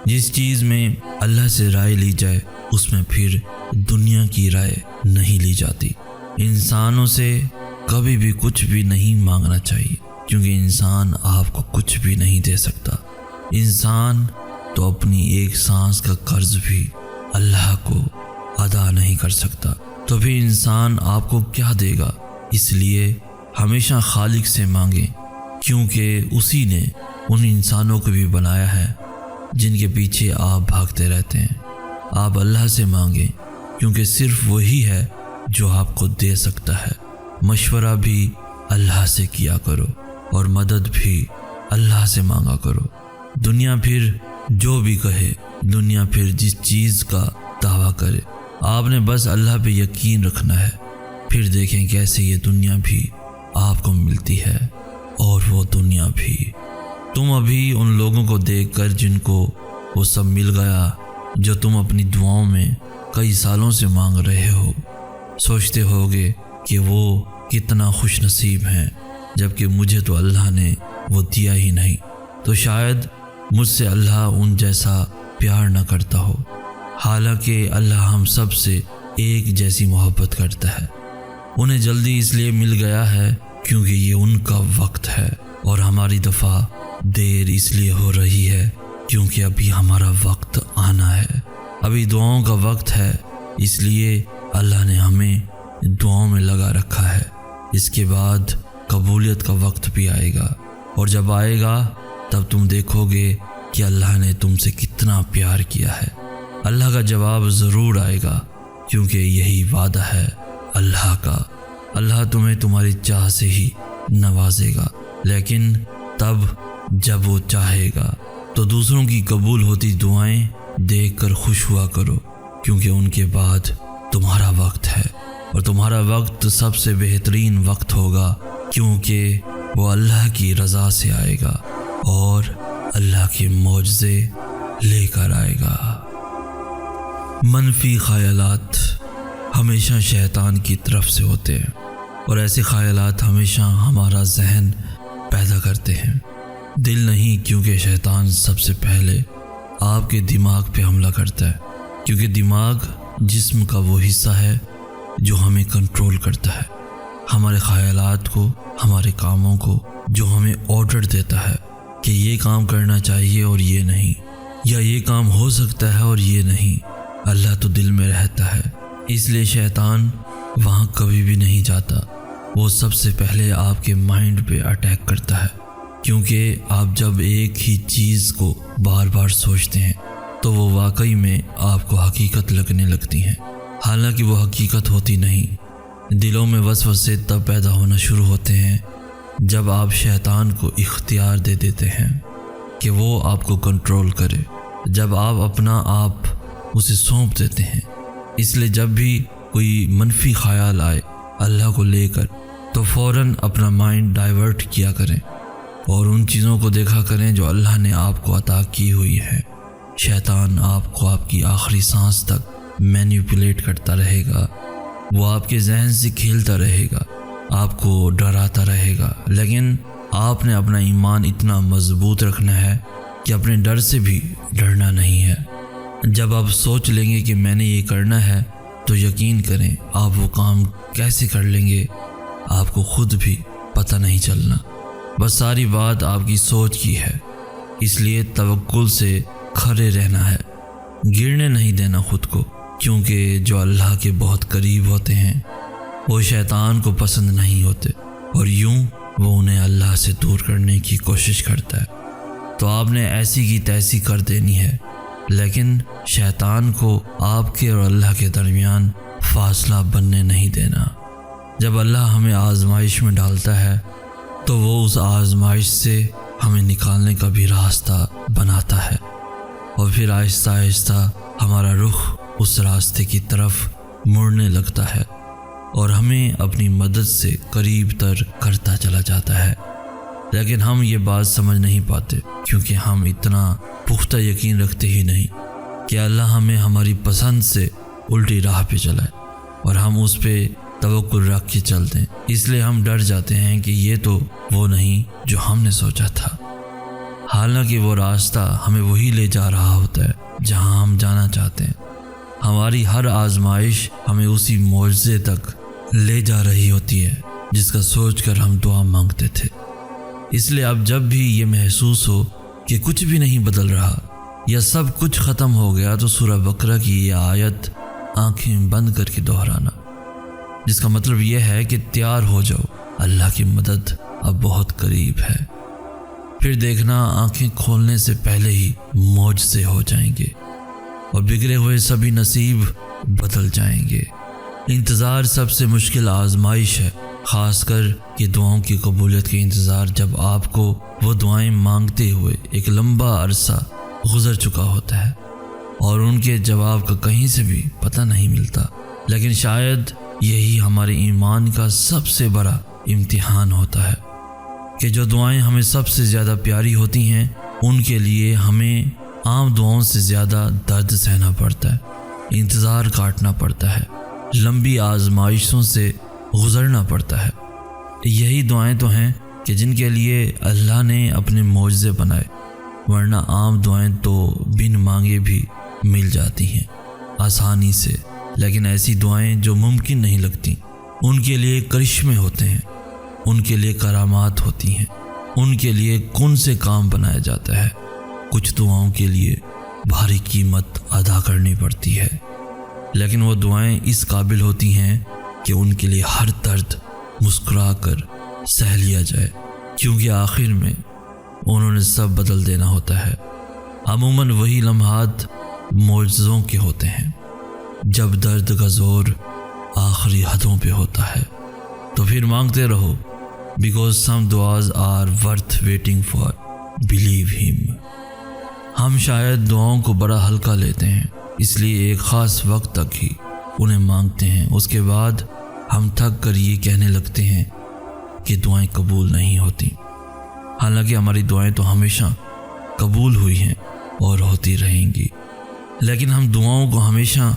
جس چیز میں اللہ سے رائے لی جائے اس میں پھر دنیا کی رائے نہیں لی جاتی۔ انسانوں سے کبھی بھی کچھ بھی نہیں مانگنا چاہیے، کیونکہ انسان آپ کو کچھ بھی نہیں دے سکتا۔ انسان تو اپنی ایک سانس کا قرض بھی اللہ کو ادا نہیں کر سکتا، تو پھر انسان آپ کو کیا دے گا؟ اس لیے ہمیشہ خالق سے مانگیں، کیونکہ اسی نے ان انسانوں کو بھی بنایا ہے جن کے پیچھے آپ بھاگتے رہتے ہیں۔ آپ اللہ سے مانگیں، کیونکہ صرف وہی ہے جو آپ کو دے سکتا ہے۔ مشورہ بھی اللہ سے کیا کرو اور مدد بھی اللہ سے مانگا کرو۔ دنیا پھر جو بھی کہے، دنیا پھر جس چیز کا دعویٰ کرے، آپ نے بس اللہ پہ یقین رکھنا ہے، پھر دیکھیں کیسے یہ دنیا بھی آپ کو ملتی ہے اور وہ دنیا بھی۔ تم ابھی ان لوگوں کو دیکھ کر جن کو وہ سب مل گیا جو تم اپنی دعاؤں میں کئی سالوں سے مانگ رہے ہو، سوچتے ہوگے کہ وہ کتنا خوش نصیب ہیں، جبکہ مجھے تو اللہ نے وہ دیا ہی نہیں، تو شاید مجھ سے اللہ ان جیسا پیار نہ کرتا ہو۔ حالانکہ اللہ ہم سب سے ایک جیسی محبت کرتا ہے۔ انہیں جلدی اس لیے مل گیا ہے کیونکہ یہ ان کا وقت ہے، اور ہماری دفعہ دیر اس لیے ہو رہی ہے کیونکہ ابھی ہمارا وقت آنا ہے۔ ابھی دعاؤں کا وقت ہے، اس لیے اللہ نے ہمیں دعاؤں میں لگا رکھا ہے۔ اس کے بعد قبولیت کا وقت بھی آئے گا، اور جب آئے گا تب تم دیکھو گے کہ اللہ نے تم سے کتنا پیار کیا ہے۔ اللہ کا جواب ضرور آئے گا، کیونکہ یہی وعدہ ہے اللہ کا۔ اللہ تمہیں تمہاری چاہ سے ہی نوازے گا، لیکن تب جب وہ چاہے گا۔ تو دوسروں کی قبول ہوتی دعائیں دیکھ کر خوش ہوا کرو، کیونکہ ان کے بعد تمہارا وقت ہے، اور تمہارا وقت سب سے بہترین وقت ہوگا، کیونکہ وہ اللہ کی رضا سے آئے گا اور اللہ کے معجزے لے کر آئے گا۔ منفی خیالات ہمیشہ شیطان کی طرف سے ہوتے ہیں، اور ایسے خیالات ہمیشہ ہمارا ذہن پیدا کرتے ہیں، دل نہیں، کیونکہ شیطان سب سے پہلے آپ کے دماغ پہ حملہ کرتا ہے، کیونکہ دماغ جسم کا وہ حصہ ہے جو ہمیں کنٹرول کرتا ہے، ہمارے خیالات کو، ہمارے کاموں کو، جو ہمیں آرڈر دیتا ہے کہ یہ کام کرنا چاہیے اور یہ نہیں، یا یہ کام ہو سکتا ہے اور یہ نہیں۔ اللہ تو دل میں رہتا ہے، اس لیے شیطان وہاں کبھی بھی نہیں جاتا۔ وہ سب سے پہلے آپ کے مائنڈ پہ اٹیک کرتا ہے، کیونکہ آپ جب ایک ہی چیز کو بار بار سوچتے ہیں تو وہ واقعی میں آپ کو حقیقت لگنے لگتی ہیں، حالانکہ وہ حقیقت ہوتی نہیں۔ دلوں میں وسوسے تب پیدا ہونا شروع ہوتے ہیں جب آپ شیطان کو اختیار دے دیتے ہیں کہ وہ آپ کو کنٹرول کرے، جب آپ اپنا آپ اسے سونپ دیتے ہیں۔ اس لیے جب بھی کوئی منفی خیال آئے اللہ کو لے کر، تو فوراً اپنا مائنڈ ڈائیورٹ کیا کریں اور ان چیزوں کو دیکھا کریں جو اللہ نے آپ کو عطا کی ہوئی ہے۔ شیطان آپ کو آپ کی آخری سانس تک مینیپولیٹ کرتا رہے گا، وہ آپ کے ذہن سے کھیلتا رہے گا، آپ کو ڈراتا رہے گا، لیکن آپ نے اپنا ایمان اتنا مضبوط رکھنا ہے کہ اپنے ڈر سے بھی ڈرنا نہیں ہے۔ جب آپ سوچ لیں گے کہ میں نے یہ کرنا ہے، تو یقین کریں آپ وہ کام کیسے کر لیں گے آپ کو خود بھی پتہ نہیں چلنا۔ بس ساری بات آپ کی سوچ کی ہے، اس لیے توکل سے کھڑے رہنا ہے، گرنے نہیں دینا خود کو، کیونکہ جو اللہ کے بہت قریب ہوتے ہیں وہ شیطان کو پسند نہیں ہوتے، اور یوں وہ انہیں اللہ سے دور کرنے کی کوشش کرتا ہے۔ تو آپ نے ایسی کی تیسی کر دینی ہے، لیکن شیطان کو آپ کے اور اللہ کے درمیان فاصلہ بننے نہیں دینا۔ جب اللہ ہمیں آزمائش میں ڈالتا ہے تو وہ اس آزمائش سے ہمیں نکالنے کا بھی راستہ بناتا ہے، اور پھر آہستہ آہستہ ہمارا رخ اس راستے کی طرف مڑنے لگتا ہے اور ہمیں اپنی مدد سے قریب تر کرتا چلا جاتا ہے۔ لیکن ہم یہ بات سمجھ نہیں پاتے، کیونکہ ہم اتنا پختہ یقین رکھتے ہی نہیں کہ اللہ ہمیں ہماری پسند سے الٹی راہ پہ چلائے اور ہم اس پہ توکل رکھ کے چلتے ہیں۔ اس لیے ہم ڈر جاتے ہیں کہ یہ تو وہ نہیں جو ہم نے سوچا تھا۔ حالانکہ وہ راستہ ہمیں وہی لے جا رہا ہوتا ہے جہاں ہم جانا چاہتے ہیں۔ ہماری ہر آزمائش ہمیں اسی معجزے تک لے جا رہی ہوتی ہے جس کا سوچ کر ہم دعا مانگتے تھے۔ اس لیے اب جب بھی یہ محسوس ہو کہ کچھ بھی نہیں بدل رہا یا سب کچھ ختم ہو گیا تو سورہ بقرہ کی یہ آیت آنکھیں بند کر کے دہرانا، جس کا مطلب یہ ہے کہ تیار ہو جاؤ، اللہ کی مدد اب بہت قریب ہے۔ پھر دیکھنا آنکھیں کھولنے سے پہلے ہی معجزے ہو جائیں گے اور بگڑے ہوئے سبھی نصیب بدل جائیں گے۔ انتظار سب سے مشکل آزمائش ہے، خاص کر یہ دعاؤں کی قبولیت کے انتظار، جب آپ کو وہ دعائیں مانگتے ہوئے ایک لمبا عرصہ گزر چکا ہوتا ہے اور ان کے جواب کا کہیں سے بھی پتہ نہیں ملتا۔ لیکن شاید یہی ہمارے ایمان کا سب سے بڑا امتحان ہوتا ہے کہ جو دعائیں ہمیں سب سے زیادہ پیاری ہوتی ہیں ان کے لیے ہمیں عام دعاؤں سے زیادہ درد سہنا پڑتا ہے، انتظار کاٹنا پڑتا ہے، لمبی آزمائشوں سے گزرنا پڑتا ہے۔ یہی دعائیں تو ہیں کہ جن کے لیے اللہ نے اپنے معجزے بنائے، ورنہ عام دعائیں تو بن مانگے بھی مل جاتی ہیں آسانی سے، لیکن ایسی دعائیں جو ممکن نہیں لگتی ان کے لیے کرشمے ہوتے ہیں، ان کے لیے کرامات ہوتی ہیں، ان کے لیے کن سے کام بنایا جاتا ہے۔ کچھ دعاؤں کے لیے بھاری قیمت ادا کرنی پڑتی ہے، لیکن وہ دعائیں اس قابل ہوتی ہیں کہ ان کے لیے ہر درد مسکرا کر سہ لیا جائے، کیونکہ آخر میں انہوں نے سب بدل دینا ہوتا ہے۔ عموماً وہی لمحات معجزوں کے ہوتے ہیں جب درد کا زور آخری حدوں پہ ہوتا ہے۔ تو پھر مانگتے رہو، بیکاز سم دعاز are worth waiting for, believe ہم۔ ہم شاید دعاؤں کو بڑا ہلکا لیتے ہیں، اس لیے ایک خاص وقت تک ہی انہیں مانگتے ہیں، اس کے بعد ہم تھک کر یہ کہنے لگتے ہیں کہ دعائیں قبول نہیں ہوتی، حالانکہ ہماری دعائیں تو ہمیشہ قبول ہوئی ہیں اور ہوتی رہیں گی۔ لیکن ہم دعاؤں کو ہمیشہ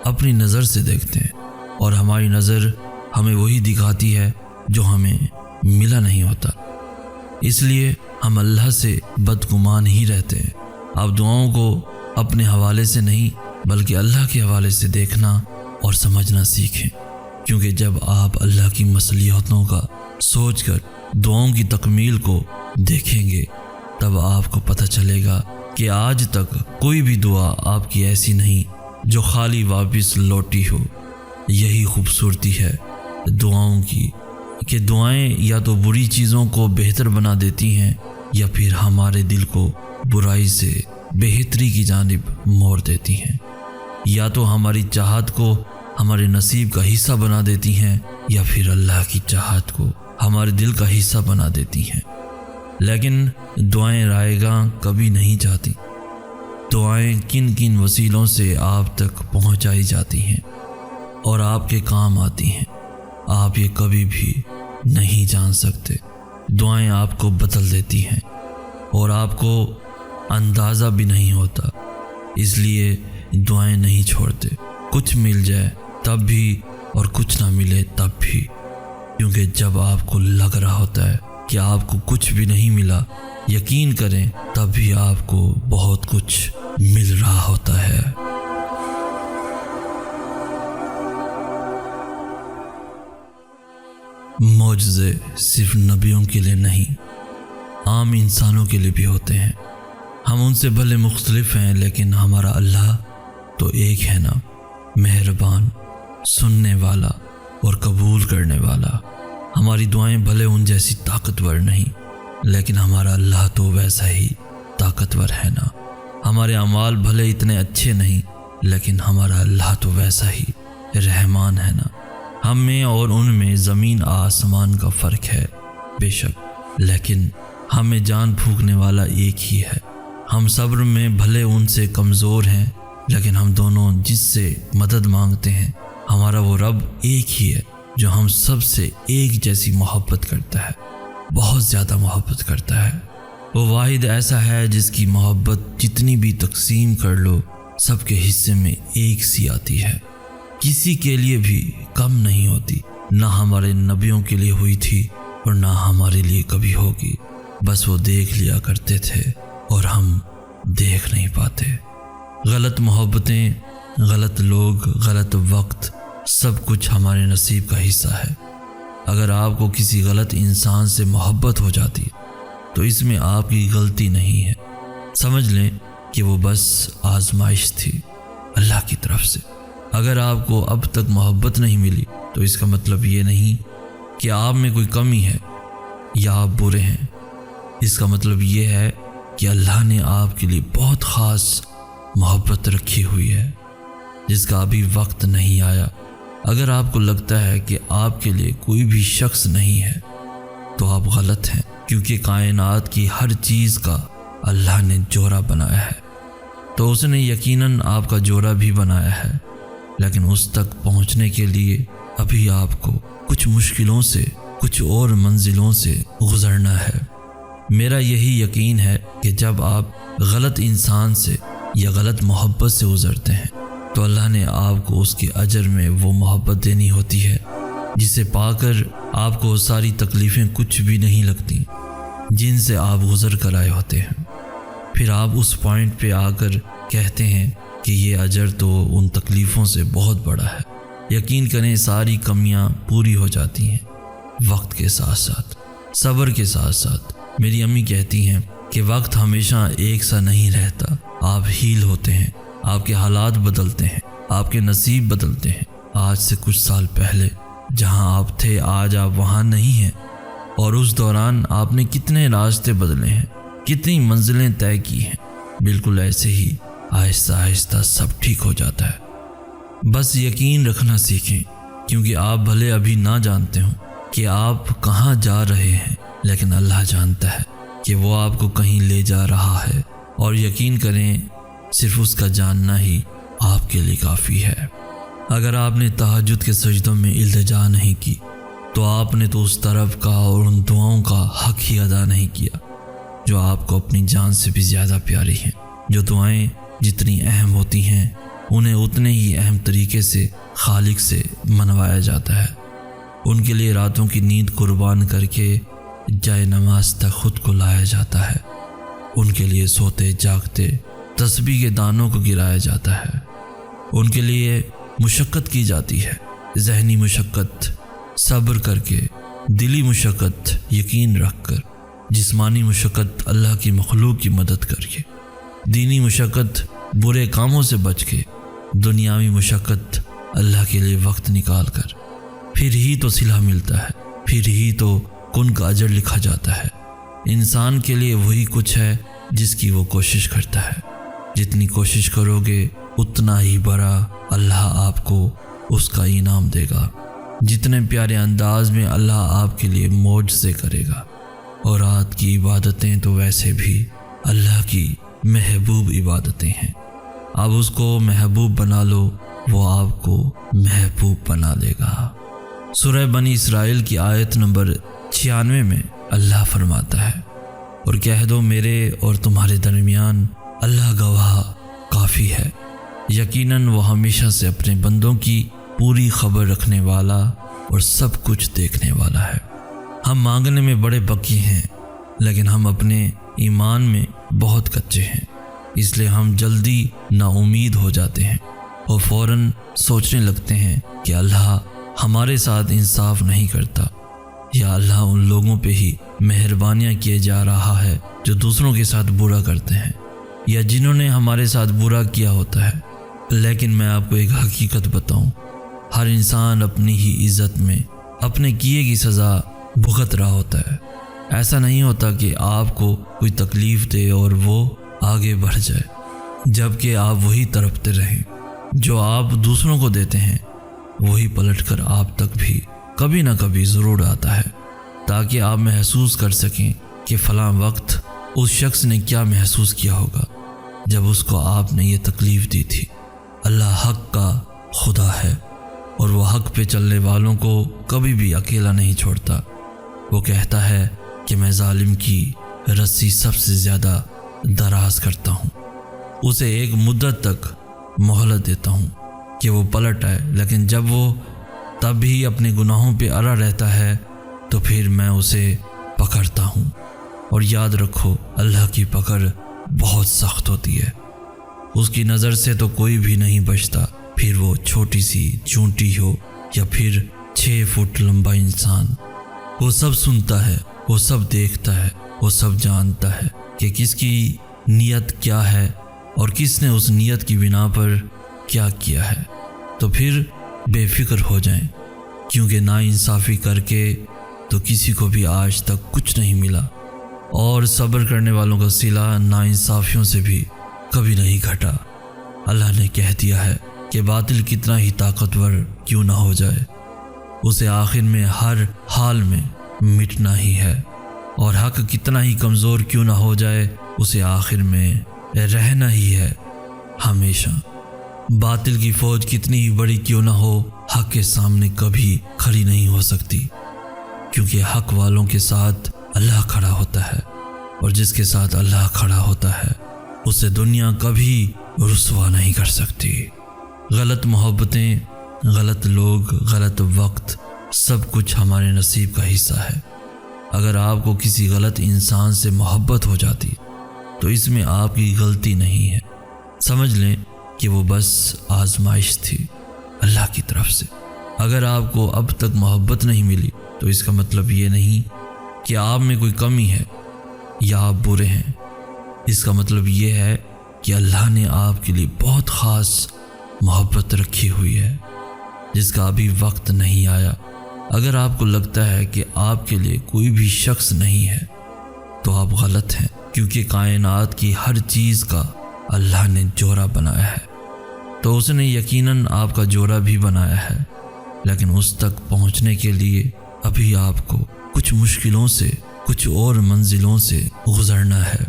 اپنی نظر سے دیکھتے ہیں اور ہماری نظر ہمیں وہی دکھاتی ہے جو ہمیں ملا نہیں ہوتا، اس لیے ہم اللہ سے بدگمان ہی رہتے ہیں۔ آپ دعاؤں کو اپنے حوالے سے نہیں بلکہ اللہ کے حوالے سے دیکھنا اور سمجھنا سیکھیں، کیونکہ جب آپ اللہ کی مصلحتوں کا سوچ کر دعاؤں کی تکمیل کو دیکھیں گے تب آپ کو پتہ چلے گا کہ آج تک کوئی بھی دعا آپ کی ایسی نہیں جو خالی واپس لوٹی ہو۔ یہی خوبصورتی ہے دعاؤں کی کہ دعائیں یا تو بری چیزوں کو بہتر بنا دیتی ہیں یا پھر ہمارے دل کو برائی سے بہتری کی جانب موڑ دیتی ہیں، یا تو ہماری چاہت کو ہمارے نصیب کا حصہ بنا دیتی ہیں یا پھر اللہ کی چاہت کو ہمارے دل کا حصہ بنا دیتی ہیں۔ لیکن دعائیں رائے گاں کبھی نہیں جاتی، دعائیں کن کن وسیلوں سے آپ تک پہنچائی جاتی ہیں اور آپ کے کام آتی ہیں، آپ یہ کبھی بھی نہیں جان سکتے۔ دعائیں آپ کو بدل دیتی ہیں اور آپ کو اندازہ بھی نہیں ہوتا، اس لیے دعائیں نہیں چھوڑتے، کچھ مل جائے تب بھی اور کچھ نہ ملے تب بھی، کیونکہ جب آپ کو لگ رہا ہوتا ہے کہ آپ کو کچھ بھی نہیں ملا، یقین کریں تب بھی آپ کو بہت کچھ مل رہا ہوتا ہے۔ معجزے صرف نبیوں کے لیے نہیں، عام انسانوں کے لیے بھی ہوتے ہیں۔ ہم ان سے بھلے مختلف ہیں لیکن ہمارا اللہ تو ایک ہے نا، مہربان، سننے والا اور قبول کرنے والا۔ ہماری دعائیں بھلے ان جیسی طاقتور نہیں لیکن ہمارا اللہ تو ویسا ہی طاقتور ہے نا۔ ہمارے اعمال بھلے اتنے اچھے نہیں لیکن ہمارا اللہ تو ویسا ہی رحمان ہے نا۔ ہم میں اور ان میں زمین آسمان کا فرق ہے بے شک، لیکن ہمیں جان پھونکنے والا ایک ہی ہے۔ ہم صبر میں بھلے ان سے کمزور ہیں لیکن ہم دونوں جس سے مدد مانگتے ہیں ہمارا وہ رب ایک ہی ہے جو ہم سب سے ایک جیسی محبت کرتا ہے، بہت زیادہ محبت کرتا ہے۔ وہ واحد ایسا ہے جس کی محبت جتنی بھی تقسیم کر لو سب کے حصے میں ایک سی آتی ہے، کسی کے لیے بھی کم نہیں ہوتی، نہ ہمارے نبیوں کے لیے ہوئی تھی اور نہ ہمارے لیے کبھی ہوگی، بس وہ دیکھ لیا کرتے تھے اور ہم دیکھ نہیں پاتے۔ غلط محبتیں، غلط لوگ، غلط وقت، سب کچھ ہمارے نصیب کا حصہ ہے۔ اگر آپ کو کسی غلط انسان سے محبت ہو جاتی تو اس میں آپ کی غلطی نہیں ہے، سمجھ لیں کہ وہ بس آزمائش تھی اللہ کی طرف سے۔ اگر آپ کو اب تک محبت نہیں ملی تو اس کا مطلب یہ نہیں کہ آپ میں کوئی کمی ہے یا آپ برے ہیں۔ اس کا مطلب یہ ہے کہ اللہ نے آپ کے لیے بہت خاص محبت رکھی ہوئی ہے جس کا ابھی وقت نہیں آیا۔ اگر آپ کو لگتا ہے کہ آپ کے لیے کوئی بھی شخص نہیں ہے تو آپ غلط ہیں، کیونکہ کائنات کی ہر چیز کا اللہ نے جوڑا بنایا ہے، تو اس نے یقیناً آپ کا جوڑا بھی بنایا ہے، لیکن اس تک پہنچنے کے لیے ابھی آپ کو کچھ مشکلوں سے، کچھ اور منزلوں سے گزرنا ہے۔ میرا یہی یقین ہے کہ جب آپ غلط انسان سے یا غلط محبت سے گزرتے ہیں تو اللہ نے آپ کو اس کے اجر میں وہ محبت دینی ہوتی ہے جسے پا کر آپ کو ساری تکلیفیں کچھ بھی نہیں لگتی جن سے آپ گزر کر آئے ہوتے ہیں۔ پھر آپ اس پوائنٹ پہ آ کر کہتے ہیں کہ یہ اجر تو ان تکلیفوں سے بہت بڑا ہے۔ یقین کریں ساری کمیاں پوری ہو جاتی ہیں وقت کے ساتھ ساتھ، صبر کے ساتھ ساتھ۔ میری امی کہتی ہیں کہ وقت ہمیشہ ایک سا نہیں رہتا، آپ ہیل ہوتے ہیں، آپ کے حالات بدلتے ہیں، آپ کے نصیب بدلتے ہیں۔ آج سے کچھ سال پہلے جہاں آپ تھے آج آپ وہاں نہیں ہیں، اور اس دوران آپ نے کتنے راستے بدلے ہیں، کتنی منزلیں طے کی ہیں۔ بالکل ایسے ہی آہستہ آہستہ سب ٹھیک ہو جاتا ہے۔ بس یقین رکھنا سیکھیں، کیونکہ آپ بھلے ابھی نہ جانتے ہوں کہ آپ کہاں جا رہے ہیں، لیکن اللہ جانتا ہے کہ وہ آپ کو کہیں لے جا رہا ہے، اور یقین کریں صرف اس کا جاننا ہی آپ کے لیے کافی ہے۔ اگر آپ نے تہجد کے سجدوں میں التجا نہیں کی تو آپ نے تو اس طرف کا اور ان دعاؤں کا حق ہی ادا نہیں کیا جو آپ کو اپنی جان سے بھی زیادہ پیاری ہیں۔ جو دعائیں جتنی اہم ہوتی ہیں انہیں اتنے ہی اہم طریقے سے خالق سے منوایا جاتا ہے۔ ان کے لیے راتوں کی نیند قربان کر کے جائے نماز تک خود کو لایا جاتا ہے۔ ان کے لیے سوتے جاگتے تسبیح کے دانوں کو گرایا جاتا ہے۔ ان کے لیے مشقت کی جاتی ہے، ذہنی مشقت صبر کر کے، دلی مشقت یقین رکھ کر، جسمانی مشقت اللہ کی مخلوق کی مدد کر کے، دینی مشقت برے کاموں سے بچ کے، دنیاوی مشقت اللہ کے لیے وقت نکال کر۔ پھر ہی تو صلہ ملتا ہے، پھر ہی تو کن کا اجر لکھا جاتا ہے۔ انسان کے لیے وہی کچھ ہے جس کی وہ کوشش کرتا ہے۔ جتنی کوشش کرو گے اتنا ہی بڑا اللہ آپ کو اس کا انعام دے گا۔ جتنے پیارے انداز میں اللہ آپ کے لیے معجزے کرے گا۔ اور رات کی عبادتیں تو ویسے بھی اللہ کی محبوب عبادتیں ہیں۔ آپ اس کو محبوب بنا لو، وہ آپ کو محبوب بنا لے گا۔ سورہ بنی اسرائیل کی آیت نمبر 96 میں اللہ فرماتا ہے، اور کہہ دو میرے اور تمہارے درمیان اللہ گواہ کافی ہے، یقیناً وہ ہمیشہ سے اپنے بندوں کی پوری خبر رکھنے والا اور سب کچھ دیکھنے والا ہے۔ ہم مانگنے میں بڑے بکی ہیں، لیکن ہم اپنے ایمان میں بہت کچے ہیں، اس لیے ہم جلدی نا امید ہو جاتے ہیں اور فوراً سوچنے لگتے ہیں کہ اللہ ہمارے ساتھ انصاف نہیں کرتا، یا اللہ ان لوگوں پہ ہی مہربانیاں کیے جا رہا ہے جو دوسروں کے ساتھ برا کرتے ہیں، یا جنہوں نے ہمارے ساتھ برا کیا ہوتا ہے۔ لیکن میں آپ کو ایک حقیقت بتاؤں، ہر انسان اپنی ہی عزت میں اپنے کیے کی سزا بھگت رہا ہوتا ہے۔ ایسا نہیں ہوتا کہ آپ کو کوئی تکلیف دے اور وہ آگے بڑھ جائے، جبکہ آپ وہی تڑپتے رہیں جو آپ دوسروں کو دیتے ہیں، وہی پلٹ کر آپ تک بھی کبھی نہ کبھی ضرور آتا ہے، تاکہ آپ محسوس کر سکیں کہ فلاں وقت اس شخص نے کیا محسوس کیا ہوگا جب اس کو آپ نے یہ تکلیف دی تھی۔ اللہ حق کا خدا ہے، اور وہ حق پہ چلنے والوں کو کبھی بھی اکیلا نہیں چھوڑتا۔ وہ کہتا ہے کہ میں ظالم کی رسی سب سے زیادہ دراز کرتا ہوں، اسے ایک مدت تک مہلت دیتا ہوں کہ وہ پلٹ آئے، لیکن جب وہ تب بھی اپنے گناہوں پہ اڑا رہتا ہے تو پھر میں اسے پکڑتا ہوں۔ اور یاد رکھو اللہ کی پکڑ بہت سخت ہوتی ہے۔ اس کی نظر سے تو کوئی بھی نہیں بچتا، پھر وہ چھوٹی سی چونٹی ہو یا پھر 6 فٹ لمبا انسان۔ وہ سب سنتا ہے، وہ سب دیکھتا ہے، وہ سب جانتا ہے کہ کس کی نیت کیا ہے اور کس نے اس نیت کی بنا پر کیا کیا ہے۔ تو پھر بے فکر ہو جائیں، کیونکہ ناانصافی کر کے تو کسی کو بھی آج تک کچھ نہیں ملا، اور صبر کرنے والوں کا صلہ ناانصافیوں سے بھی کبھی نہیں گھٹا۔ اللہ نے کہہ دیا ہے کہ باطل کتنا ہی طاقتور کیوں نہ ہو جائے، اسے آخر میں ہر حال میں مٹنا ہی ہے، اور حق کتنا ہی کمزور کیوں نہ ہو جائے، اسے آخر میں رہنا ہی ہے ہمیشہ۔ باطل کی فوج کتنی ہی بڑی کیوں نہ ہو، حق کے سامنے کبھی کھڑی نہیں ہو سکتی، کیونکہ حق والوں کے ساتھ اللہ کھڑا ہوتا ہے، اور جس کے ساتھ اللہ کھڑا ہوتا ہے اسے دنیا کبھی رسوا نہیں کر سکتی۔ غلط محبتیں، غلط لوگ، غلط وقت، سب کچھ ہمارے نصیب کا حصہ ہے۔ اگر آپ کو کسی غلط انسان سے محبت ہو جاتی تو اس میں آپ کی غلطی نہیں ہے، سمجھ لیں کہ وہ بس آزمائش تھی اللہ کی طرف سے۔ اگر آپ کو اب تک محبت نہیں ملی تو اس کا مطلب یہ نہیں کہ آپ میں کوئی کمی ہے یا آپ برے ہیں، اس کا مطلب یہ ہے کہ اللہ نے آپ کے لیے بہت خاص محبت رکھی ہوئی ہے جس کا ابھی وقت نہیں آیا۔ اگر آپ کو لگتا ہے کہ آپ کے لیے کوئی بھی شخص نہیں ہے تو آپ غلط ہیں، کیونکہ کائنات کی ہر چیز کا اللہ نے جوڑا بنایا ہے، تو اس نے یقیناً آپ کا جوڑا بھی بنایا ہے، لیکن اس تک پہنچنے کے لیے ابھی آپ کو کچھ مشکلوں سے، کچھ اور منزلوں سے گزرنا ہے۔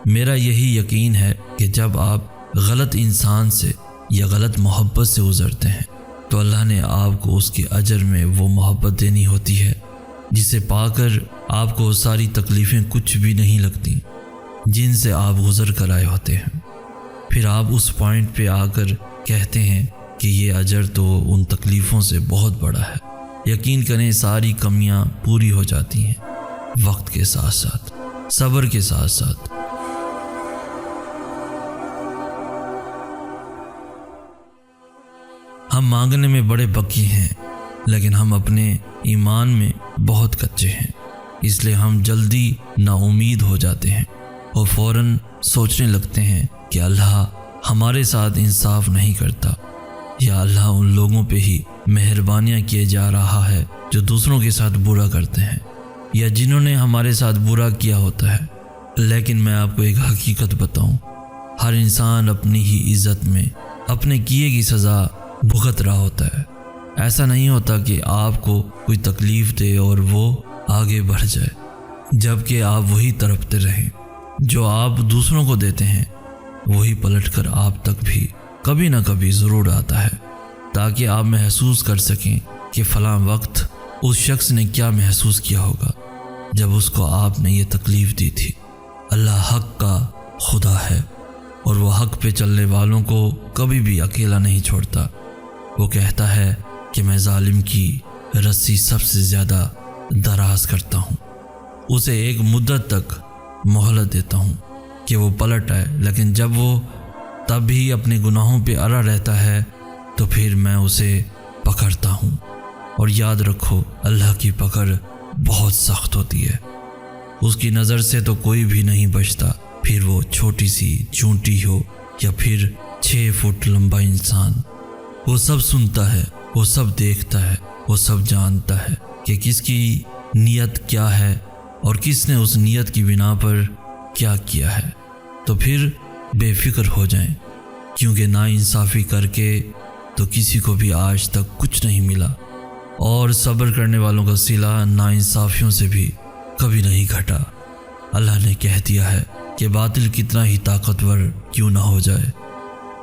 میرا یہی یقین ہے کہ جب آپ غلط انسان سے یا غلط محبت سے گزرتے ہیں تو اللہ نے آپ کو اس کے اجر میں وہ محبت دینی ہوتی ہے جسے پا کر آپ کو ساری تکلیفیں کچھ بھی نہیں لگتی جن سے آپ گزر کر آئے ہوتے ہیں۔ پھر آپ اس پوائنٹ پہ آ کر کہتے ہیں کہ یہ اجر تو ان تکلیفوں سے بہت بڑا ہے۔ یقین کریں ساری کمیاں پوری ہو جاتی ہیں وقت کے ساتھ ساتھ، صبر کے ساتھ ساتھ۔ ہم مانگنے میں بڑے بکی ہیں، لیکن ہم اپنے ایمان میں بہت کچے ہیں، اس لیے ہم جلدی نا امید ہو جاتے ہیں اور فوراً سوچنے لگتے ہیں کہ اللہ ہمارے ساتھ انصاف نہیں کرتا، یا اللہ ان لوگوں پہ ہی مہربانیاں کیے جا رہا ہے جو دوسروں کے ساتھ برا کرتے ہیں یا جنہوں نے ہمارے ساتھ برا کیا ہوتا ہے۔ لیکن میں آپ کو ایک حقیقت بتاؤں، ہر انسان اپنی ہی عزت میں اپنے کیے کی سزا بھگت رہا ہوتا ہے۔ ایسا نہیں ہوتا کہ آپ کو کوئی تکلیف دے اور وہ آگے بڑھ جائے، جبکہ آپ وہی تڑپتے رہیں جو آپ دوسروں کو دیتے ہیں، وہی پلٹ کر آپ تک بھی کبھی نہ کبھی ضرور آتا ہے، تاکہ آپ محسوس کر سکیں کہ فلاں وقت اس شخص نے کیا محسوس کیا ہوگا جب اس کو آپ نے یہ تکلیف دی تھی۔ اللہ حق کا خدا ہے اور وہ حق پہ چلنے والوں کو کبھی بھی اکیلا نہیں چھوڑتا۔ وہ کہتا ہے کہ میں ظالم کی رسی سب سے زیادہ دراز کرتا ہوں، اسے ایک مدت تک مہلت دیتا ہوں کہ وہ پلٹ آئے، لیکن جب وہ تب بھی اپنے گناہوں پہ اڑا رہتا ہے تو پھر میں اسے پکڑتا ہوں۔ اور یاد رکھو، اللہ کی پکڑ بہت سخت ہوتی ہے، اس کی نظر سے تو کوئی بھی نہیں بچتا، پھر وہ چھوٹی سی چونٹی ہو یا پھر 6 فٹ لمبا انسان۔ وہ سب سنتا ہے، وہ سب دیکھتا ہے، وہ سب جانتا ہے کہ کس کی نیت کیا ہے اور کس نے اس نیت کی بنا پر کیا کیا ہے۔ تو پھر بے فکر ہو جائیں، کیونکہ ناانصافی کر کے تو کسی کو بھی آج تک کچھ نہیں ملا، اور صبر کرنے والوں کا صلہ ناانصافیوں سے بھی کبھی نہیں گھٹا۔ اللہ نے کہہ دیا ہے کہ باطل کتنا ہی طاقتور کیوں نہ ہو جائے،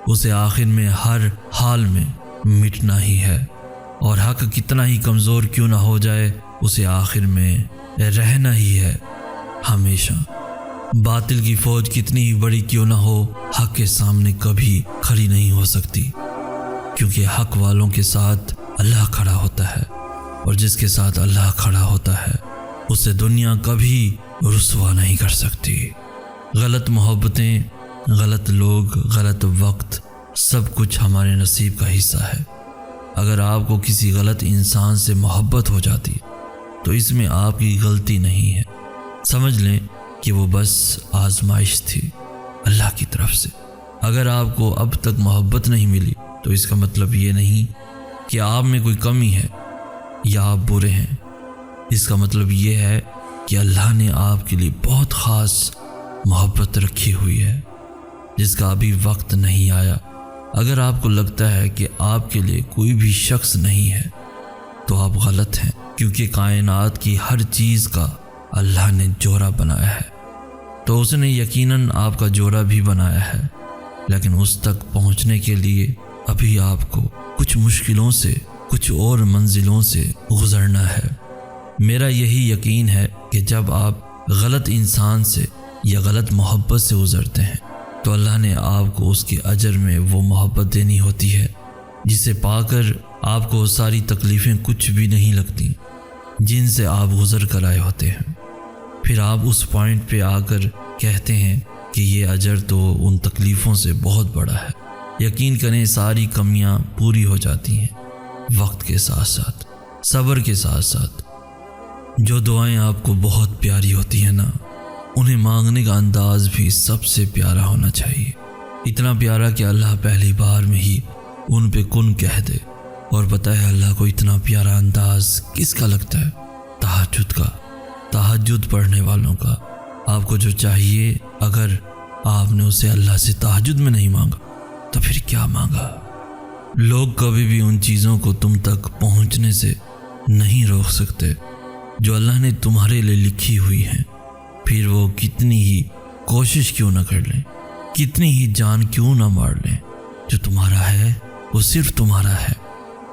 اسے آخر میں ہر حال میں مٹنا ہی ہے، اور حق کتنا ہی کمزور کیوں نہ ہو جائے، اسے آخر میں رہنا ہی ہے ہمیشہ۔ باطل کی فوج کتنی ہی بڑی کیوں نہ ہو، حق کے سامنے کبھی کھڑی نہیں ہو سکتی، کیونکہ حق والوں کے ساتھ اللہ کھڑا ہوتا ہے، اور جس کے ساتھ اللہ کھڑا ہوتا ہے اسے دنیا کبھی رسوا نہیں کر سکتی۔ غلط محبتیں، غلط لوگ، غلط وقت، سب کچھ ہمارے نصیب کا حصہ ہے۔ اگر آپ کو کسی غلط انسان سے محبت ہو جاتی تو اس میں آپ کی غلطی نہیں ہے، سمجھ لیں کہ وہ بس آزمائش تھی اللہ کی طرف سے۔ اگر آپ کو اب تک محبت نہیں ملی تو اس کا مطلب یہ نہیں کہ آپ میں کوئی کمی ہے یا آپ برے ہیں۔ اس کا مطلب یہ ہے کہ اللہ نے آپ کے لیے بہت خاص محبت رکھی ہوئی ہے جس کا ابھی وقت نہیں آیا۔ اگر آپ کو لگتا ہے کہ آپ کے لیے کوئی بھی شخص نہیں ہے تو آپ غلط ہیں، کیونکہ کائنات کی ہر چیز کا اللہ نے جوڑا بنایا ہے، تو اس نے یقیناً آپ کا جوڑا بھی بنایا ہے، لیکن اس تک پہنچنے کے لیے ابھی آپ کو کچھ مشکلوں سے، کچھ اور منزلوں سے گزرنا ہے۔ میرا یہی یقین ہے کہ جب آپ غلط انسان سے یا غلط محبت سے گزرتے ہیں تو اللہ نے آپ کو اس کے اجر میں وہ محبت دینی ہوتی ہے جسے پا کر آپ کو ساری تکلیفیں کچھ بھی نہیں لگتی جن سے آپ گزر کر آئے ہوتے ہیں۔ پھر آپ اس پوائنٹ پہ آ کر کہتے ہیں کہ یہ اجر تو ان تکلیفوں سے بہت بڑا ہے۔ یقین کریں ساری کمیاں پوری ہو جاتی ہیں وقت کے ساتھ ساتھ، صبر کے ساتھ ساتھ۔ جو دعائیں آپ کو بہت پیاری ہوتی ہیں نا، انہیں مانگنے کا انداز بھی سب سے پیارا ہونا چاہیے، اتنا پیارا کہ اللہ پہلی بار میں ہی ان پہ کن کہہ دے۔ اور پتہ ہے اللہ کو اتنا پیارا انداز کس کا لگتا ہے؟ تہجد کا، تہجد پڑھنے والوں کا۔ آپ کو جو چاہیے، اگر آپ نے اسے اللہ سے تہجد میں نہیں مانگا تو پھر کیا مانگا؟ لوگ کبھی بھی ان چیزوں کو تم تک پہنچنے سے نہیں روک سکتے جو اللہ نے تمہارے لیے لکھی ہوئی ہیں، پھر وہ کتنی ہی کوشش کیوں نہ کر لیں، کتنی ہی جان کیوں نہ مار لیں۔ جو تمہارا ہے وہ صرف تمہارا ہے،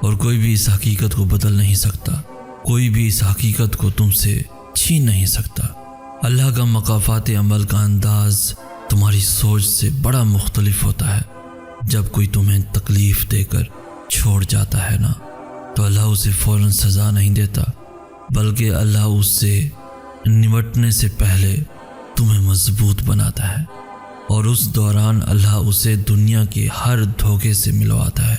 اور کوئی بھی اس حقیقت کو بدل نہیں سکتا، کوئی بھی اس حقیقت کو تم سے چھین نہیں سکتا۔ اللہ کا مقافات عمل کا انداز تمہاری سوچ سے بڑا مختلف ہوتا ہے۔ جب کوئی تمہیں تکلیف دے کر چھوڑ جاتا ہے نا، تو اللہ اسے فوراً سزا نہیں دیتا، بلکہ اللہ اس سے نمٹنے سے پہلے تمہیں مضبوط بناتا ہے، اور اس دوران اللہ اسے دنیا کے ہر دھوکے سے ملواتا ہے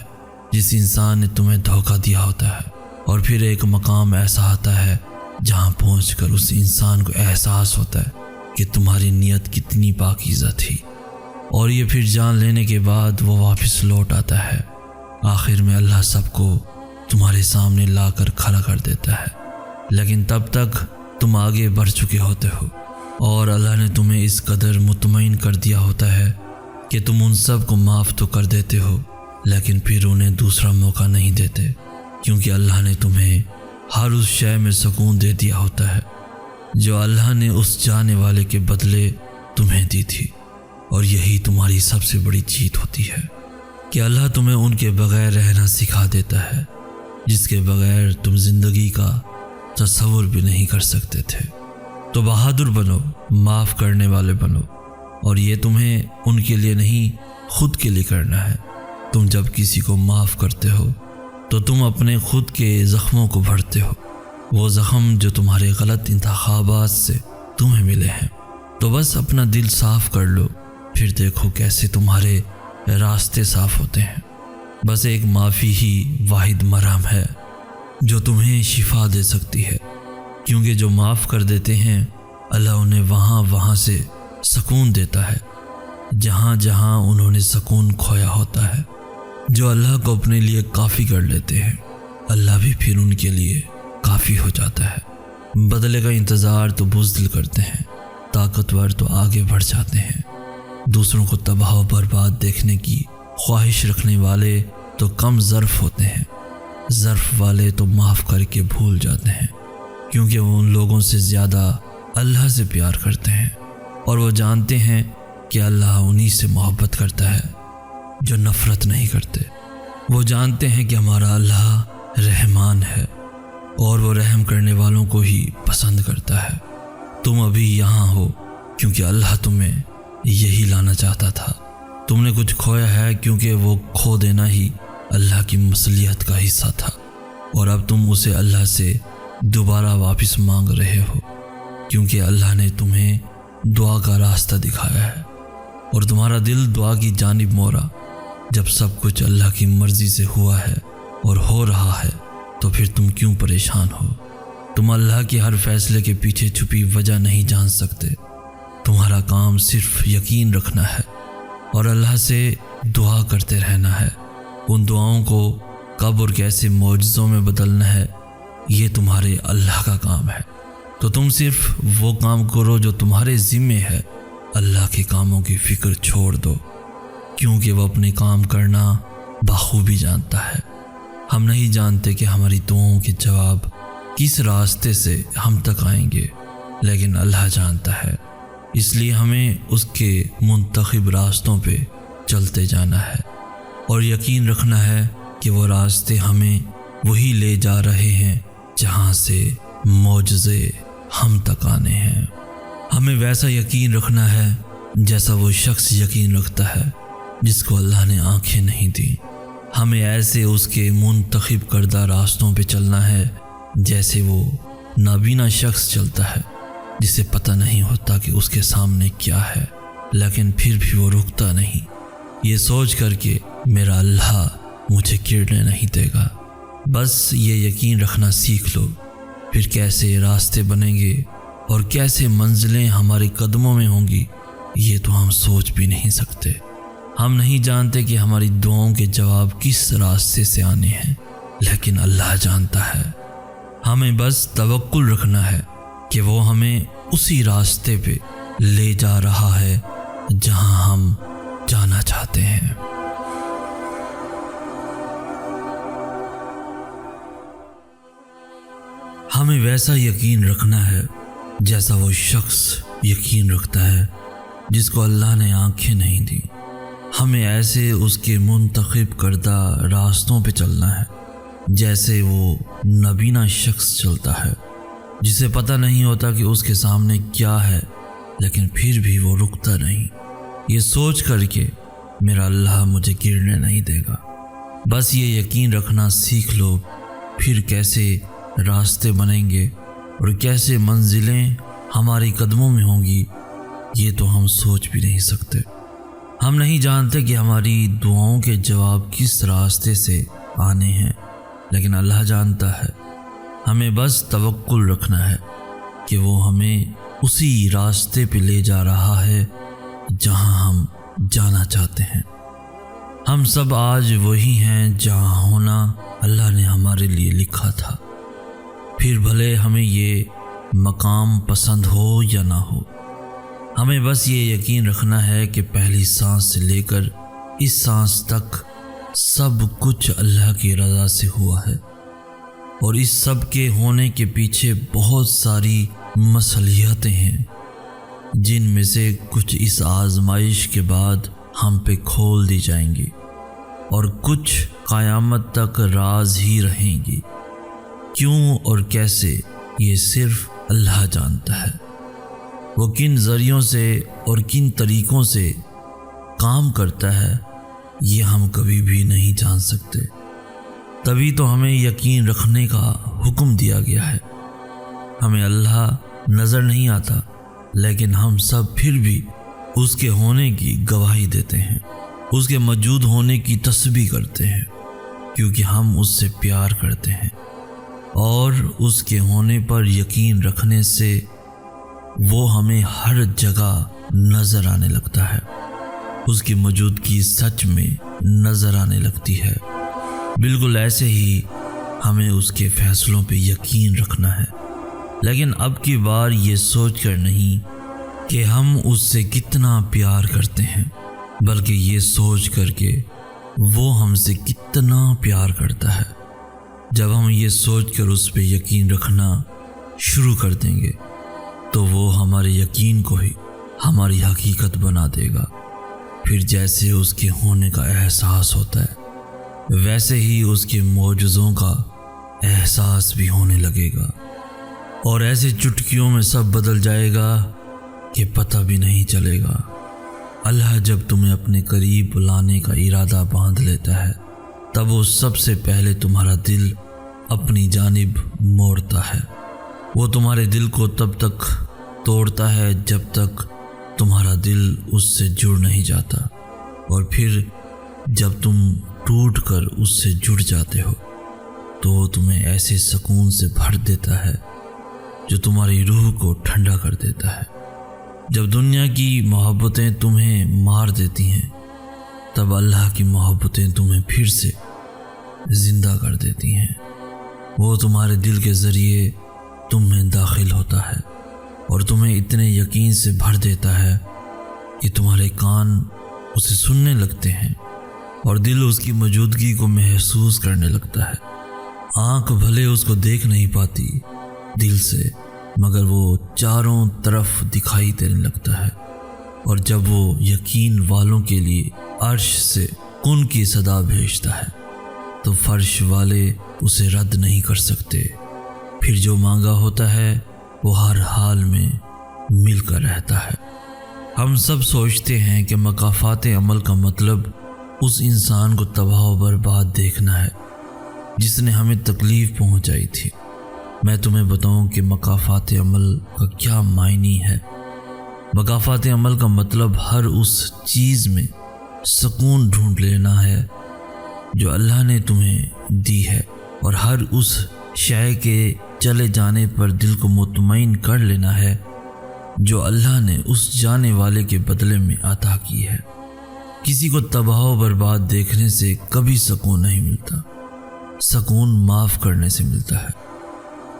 جس انسان نے تمہیں دھوکہ دیا ہوتا ہے۔ اور پھر ایک مقام ایسا آتا ہے جہاں پہنچ کر اس انسان کو احساس ہوتا ہے کہ تمہاری نیت کتنی پاکیزہ تھی، اور یہ پھر جان لینے کے بعد وہ واپس لوٹ آتا ہے۔ آخر میں اللہ سب کو تمہارے سامنے لا کر کھڑا کر دیتا ہے، لیکن تب تک تم آگے بڑھ چکے ہوتے ہو، اور اللہ نے تمہیں اس قدر مطمئن کر دیا ہوتا ہے کہ تم ان سب کو معاف تو کر دیتے ہو، لیکن پھر انہیں دوسرا موقع نہیں دیتے، کیونکہ اللہ نے تمہیں ہر اس شے میں سکون دے دیا ہوتا ہے جو اللہ نے اس جانے والے کے بدلے تمہیں دی تھی۔ اور یہی تمہاری سب سے بڑی جیت ہوتی ہے کہ اللہ تمہیں ان کے بغیر رہنا سکھا دیتا ہے جس کے بغیر تم زندگی کا تصور بھی نہیں کر سکتے تھے۔ تو بہادر بنو، معاف کرنے والے بنو، اور یہ تمہیں ان کے لیے نہیں خود کے لیے کرنا ہے۔ تم جب کسی کو معاف کرتے ہو تو تم اپنے خود کے زخموں کو بھرتے ہو، وہ زخم جو تمہارے غلط انتخابات سے تمہیں ملے ہیں۔ تو بس اپنا دل صاف کر لو، پھر دیکھو کیسے تمہارے راستے صاف ہوتے ہیں۔ بس ایک معافی ہی واحد مرہم ہے جو تمہیں شفا دے سکتی ہے، کیونکہ جو معاف کر دیتے ہیں اللہ انہیں وہاں سے سکون دیتا ہے جہاں جہاں انہوں نے سکون کھویا ہوتا ہے۔ جو اللہ کو اپنے لیے کافی کر لیتے ہیں اللہ بھی پھر ان کے لیے کافی ہو جاتا ہے۔ بدلے کا انتظار تو بزدل کرتے ہیں، طاقتور تو آگے بڑھ جاتے ہیں، دوسروں کو تباہ و برباد دیکھنے کی خواہش رکھنے والے تو کم ظرف ہوتے ہیں، ظرف والے تو معاف کر کے بھول جاتے ہیں، کیونکہ وہ ان لوگوں سے زیادہ اللہ سے پیار کرتے ہیں، اور وہ جانتے ہیں کہ اللہ انہی سے محبت کرتا ہے جو نفرت نہیں کرتے۔ وہ جانتے ہیں کہ ہمارا اللہ رحمان ہے اور وہ رحم کرنے والوں کو ہی پسند کرتا ہے۔ تم ابھی یہاں ہو کیونکہ اللہ تمہیں یہی لانا چاہتا تھا۔ تم نے کچھ کھویا ہے کیونکہ وہ کھو دینا ہی اللہ کی مصلحت کا حصہ تھا، اور اب تم اسے اللہ سے دوبارہ واپس مانگ رہے ہو، کیونکہ اللہ نے تمہیں دعا کا راستہ دکھایا ہے اور تمہارا دل دعا کی جانب موڑا۔ جب سب کچھ اللہ کی مرضی سے ہوا ہے اور ہو رہا ہے تو پھر تم کیوں پریشان ہو؟ تم اللہ کے ہر فیصلے کے پیچھے چھپی وجہ نہیں جان سکتے۔ تمہارا کام صرف یقین رکھنا ہے اور اللہ سے دعا کرتے رہنا ہے۔ ان دعاؤں کو کب اور کیسے معجزوں میں بدلنا ہے یہ تمہارے اللہ کا کام ہے۔ تو تم صرف وہ کام کرو جو تمہارے ذمے ہے۔ اللہ کے کاموں کی فکر چھوڑ دو کیونکہ وہ اپنے کام کرنا بخوبی جانتا ہے۔ ہم نہیں جانتے کہ ہماری دعاؤں کے جواب کس راستے سے ہم تک آئیں گے، لیکن اللہ جانتا ہے۔ اس لیے ہمیں اس کے منتخب راستوں پہ چلتے جانا ہے اور یقین رکھنا ہے کہ وہ راستے ہمیں وہی لے جا رہے ہیں جہاں سے معجزے ہم تک آنے ہیں۔ ہمیں ویسا یقین رکھنا ہے جیسا وہ شخص یقین رکھتا ہے جس کو اللہ نے آنکھیں نہیں دیں۔ ہمیں ایسے اس کے منتخب کردہ راستوں پہ چلنا ہے جیسے وہ نابینا شخص چلتا ہے جسے پتہ نہیں ہوتا کہ اس کے سامنے کیا ہے، لیکن پھر بھی وہ رکتا نہیں، یہ سوچ کر کہ میرا اللہ مجھے گرنے نہیں دے گا۔ بس یہ یقین رکھنا سیکھ لو، پھر کیسے راستے بنیں گے اور کیسے منزلیں ہمارے قدموں میں ہوں گی یہ تو ہم سوچ بھی نہیں سکتے۔ ہم نہیں جانتے کہ ہماری دعاؤں کے جواب کس راستے سے آنے ہیں، لیکن اللہ جانتا ہے۔ ہمیں بس توکل رکھنا ہے کہ وہ ہمیں اسی راستے پہ لے جا رہا ہے جہاں ہم جانا چاہتے ہیں۔ ہمیں ویسا یقین رکھنا ہے جیسا وہ شخص یقین رکھتا ہے جس کو اللہ نے آنکھیں نہیں دیں۔ ہمیں ایسے اس کے منتخب کردہ راستوں پہ چلنا ہے جیسے وہ نابینا شخص چلتا ہے جسے پتہ نہیں ہوتا کہ اس کے سامنے کیا ہے، لیکن پھر بھی وہ رکتا نہیں، یہ سوچ کر کہ میرا اللہ مجھے گرنے نہیں دے گا۔ بس یہ یقین رکھنا سیکھ لو، پھر کیسے راستے بنیں گے اور کیسے منزلیں ہمارے قدموں میں ہوں گی یہ تو ہم سوچ بھی نہیں سکتے۔ ہم نہیں جانتے کہ ہماری دعاؤں کے جواب کس راستے سے آنے ہیں، لیکن اللہ جانتا ہے۔ ہمیں بس توکل رکھنا ہے کہ وہ ہمیں اسی راستے پہ لے جا رہا ہے جہاں ہم جانا چاہتے ہیں۔ ہم سب آج وہی ہیں جہاں ہونا اللہ نے ہمارے لیے لکھا تھا، پھر بھلے ہمیں یہ مقام پسند ہو یا نہ ہو۔ ہمیں بس یہ یقین رکھنا ہے کہ پہلی سانس سے لے کر اس سانس تک سب کچھ اللہ کی رضا سے ہوا ہے، اور اس سب کے ہونے کے پیچھے بہت ساری مصلحتیں ہیں جن میں سے کچھ اس آزمائش کے بعد ہم پہ کھول دی جائیں گی اور کچھ قیامت تک راز ہی رہیں گی۔ کیوں اور کیسے یہ صرف اللہ جانتا ہے۔ وہ کن ذریعوں سے اور کن طریقوں سے کام کرتا ہے یہ ہم کبھی بھی نہیں جان سکتے، تبھی تو ہمیں یقین رکھنے کا حکم دیا گیا ہے۔ ہمیں اللہ نظر نہیں آتا، لیکن ہم سب پھر بھی اس کے ہونے کی گواہی دیتے ہیں، اس کے موجود ہونے کی تسبیح کرتے ہیں، کیونکہ ہم اس سے پیار کرتے ہیں، اور اس کے ہونے پر یقین رکھنے سے وہ ہمیں ہر جگہ نظر آنے لگتا ہے، اس کی موجودگی سچ میں نظر آنے لگتی ہے۔ بالکل ایسے ہی ہمیں اس کے فیصلوں پہ یقین رکھنا ہے، لیکن اب کی بار یہ سوچ کر نہیں کہ ہم اس سے کتنا پیار کرتے ہیں، بلکہ یہ سوچ کر کہ وہ ہم سے کتنا پیار کرتا ہے۔ جب ہم یہ سوچ کر اس پہ یقین رکھنا شروع کر دیں گے تو وہ ہمارے یقین کو ہی ہماری حقیقت بنا دے گا۔ پھر جیسے اس کے ہونے کا احساس ہوتا ہے ویسے ہی اس کے معجزوں کا احساس بھی ہونے لگے گا، اور ایسے چٹکیوں میں سب بدل جائے گا کہ پتہ بھی نہیں چلے گا۔ اللہ جب تمہیں اپنے قریب لانے کا ارادہ باندھ لیتا ہے تب وہ سب سے پہلے تمہارا دل اپنی جانب موڑتا ہے۔ وہ تمہارے دل کو تب تک توڑتا ہے جب تک تمہارا دل اس سے جڑ نہیں جاتا، اور پھر جب تم ٹوٹ کر اس سے جڑ جاتے ہو تو وہ تمہیں ایسے سکون سے بھر دیتا ہے جو تمہاری روح کو ٹھنڈا کر دیتا ہے۔ جب دنیا کی محبتیں تمہیں مار دیتی ہیں تب اللہ کی محبتیں تمہیں پھر سے زندہ کر دیتی ہیں۔ وہ تمہارے دل کے ذریعے تم میں داخل ہوتا ہے اور تمہیں اتنے یقین سے بھر دیتا ہے کہ تمہارے کان اسے سننے لگتے ہیں اور دل اس کی موجودگی کو محسوس کرنے لگتا ہے۔ آنکھ بھلے اس کو دیکھ نہیں پاتی دل سے، مگر وہ چاروں طرف دکھائی دینے لگتا ہے، اور جب وہ یقین والوں کے لیے عرش سے کن کی صدا بھیجتا ہے تو فرش والے اسے رد نہیں کر سکتے۔ پھر جو مانگا ہوتا ہے وہ ہر حال میں مل کر رہتا ہے۔ ہم سب سوچتے ہیں کہ مکافات عمل کا مطلب اس انسان کو تباہ و برباد دیکھنا ہے جس نے ہمیں تکلیف پہنچائی تھی۔ میں تمہیں بتاؤں کہ مکافات عمل کا کیا معنی ہے۔ مکافات عمل کا مطلب ہر اس چیز میں سکون ڈھونڈ لینا ہے جو اللہ نے تمہیں دی ہے، اور ہر اس شے کے چلے جانے پر دل کو مطمئن کر لینا ہے جو اللہ نے اس جانے والے کے بدلے میں عطا کی ہے۔ کسی کو تباہ و برباد دیکھنے سے کبھی سکون نہیں ملتا، سکون معاف کرنے سے ملتا ہے۔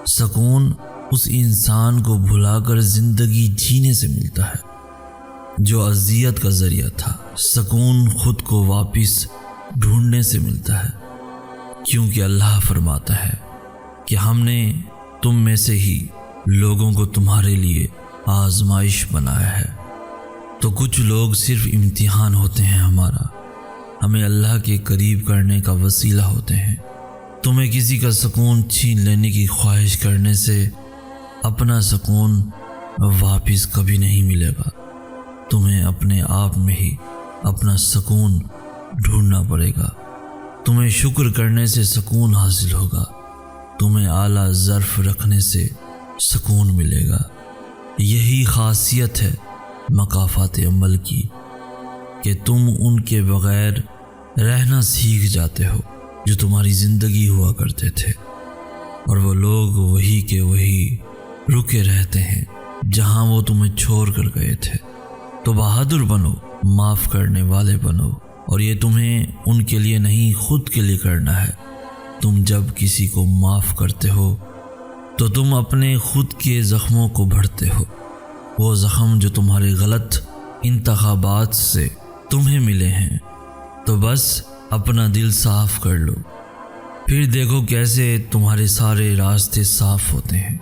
سکون اس انسان کو بھلا کر زندگی جینے سے ملتا ہے جو اذیت کا ذریعہ تھا۔ سکون خود کو واپس ڈھونڈنے سے ملتا ہے، کیونکہ اللہ فرماتا ہے کہ ہم نے تم میں سے ہی لوگوں کو تمہارے لیے آزمائش بنایا ہے۔ تو کچھ لوگ صرف امتحان ہوتے ہیں ہمارا، ہمیں اللہ کے قریب کرنے کا وسیلہ ہوتے ہیں۔ تمہیں کسی کا سکون چھین لینے کی خواہش کرنے سے اپنا سکون واپس کبھی نہیں ملے گا۔ تمہیں اپنے آپ میں ہی اپنا سکون ڈھونڈنا پڑے گا۔ تمہیں شکر کرنے سے سکون حاصل ہوگا، تمہیں اعلیٰ ظرف رکھنے سے سکون ملے گا۔ یہی خاصیت ہے مکافات عمل کی کہ تم ان کے بغیر رہنا سیکھ جاتے ہو جو تمہاری زندگی ہوا کرتے تھے، اور وہ لوگ وہی کے وہی رکے رہتے ہیں جہاں وہ تمہیں چھوڑ کر گئے تھے۔ تو بہادر بنو، معاف کرنے والے بنو، اور یہ تمہیں ان کے لیے نہیں خود کے لیے کرنا ہے۔ تم جب کسی کو معاف کرتے ہو تو تم اپنے خود کے زخموں کو بھرتے ہو، وہ زخم جو تمہارے غلط انتخابات سے تمہیں ملے ہیں۔ تو بس اپنا دل صاف کر لو، پھر دیکھو کیسے تمہارے سارے راستے صاف ہوتے ہیں۔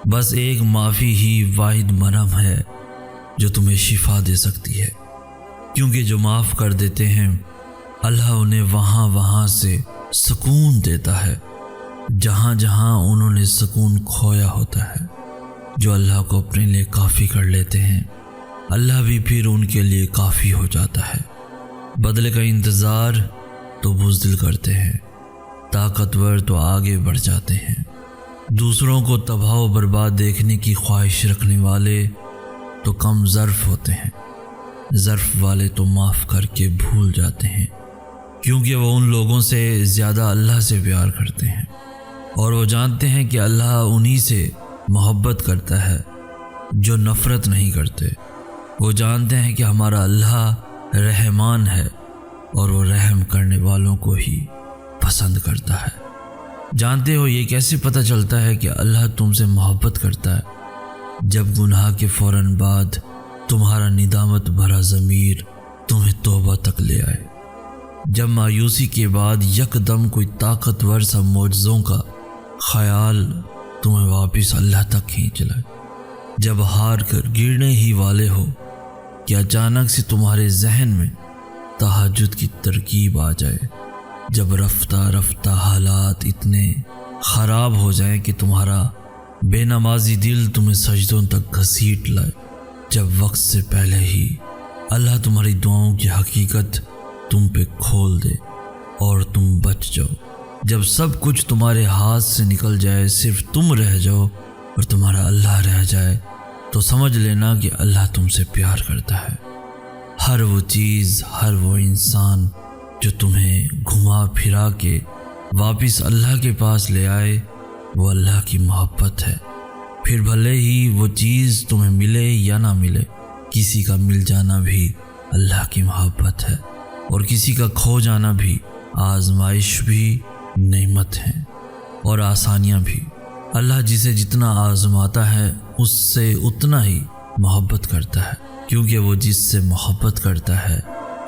بس ایک معافی ہی واحد مرہم ہے جو تمہیں شفا دے سکتی ہے، کیونکہ جو معاف کر دیتے ہیں اللہ انہیں وہاں سے سکون دیتا ہے جہاں جہاں انہوں نے سکون کھویا ہوتا ہے۔ جو اللہ کو اپنے لیے کافی کر لیتے ہیں اللہ بھی پھر ان کے لیے کافی ہو جاتا ہے۔ بدلے کا انتظار تو بزدل کرتے ہیں، طاقتور تو آگے بڑھ جاتے ہیں۔ دوسروں کو تباہ و برباد دیکھنے کی خواہش رکھنے والے تو کم ظرف ہوتے ہیں، ظرف والے تو معاف کر کے بھول جاتے ہیں، کیونکہ وہ ان لوگوں سے زیادہ اللہ سے پیار کرتے ہیں، اور وہ جانتے ہیں کہ اللہ انہی سے محبت کرتا ہے جو نفرت نہیں کرتے۔ وہ جانتے ہیں کہ ہمارا اللہ رحمان ہے اور وہ رحم کرنے والوں کو ہی پسند کرتا ہے۔ جانتے ہو یہ کیسے پتہ چلتا ہے کہ اللہ تم سے محبت کرتا ہے؟ جب گناہ کے فوراً بعد تمہارا ندامت بھرا ضمیر تمہیں توبہ تک لے آئے، جب مایوسی کے بعد یکدم کوئی طاقتور سا معجزوں کا خیال تمہیں واپس اللہ تک کھینچ لائے، جب ہار کر گرنے ہی والے ہو کہ اچانک سے تمہارے ذہن میں تہجد کی ترکیب آ جائے، جب رفتہ رفتہ حالات اتنے خراب ہو جائیں کہ تمہارا بے نمازی دل تمہیں سجدوں تک گھسیٹ لائے، جب وقت سے پہلے ہی اللہ تمہاری دعاؤں کی حقیقت تم پہ کھول دے اور تم بچ جاؤ، جب سب کچھ تمہارے ہاتھ سے نکل جائے، صرف تم رہ جاؤ اور تمہارا اللہ رہ جائے، تو سمجھ لینا کہ اللہ تم سے پیار کرتا ہے۔ ہر وہ چیز، ہر وہ انسان جو تمہیں گھما پھرا کے واپس اللہ کے پاس لے آئے، وہ اللہ کی محبت ہے۔ پھر بھلے ہی وہ چیز تمہیں ملے یا نہ ملے، کسی کا مل جانا بھی اللہ کی محبت ہے، اور کسی کا کھو جانا بھی آزمائش بھی نعمت ہے اور آسانیاں بھی۔ اللہ جسے جتنا آزماتا ہے اس سے اتنا ہی محبت کرتا ہے، کیونکہ وہ جس سے محبت کرتا ہے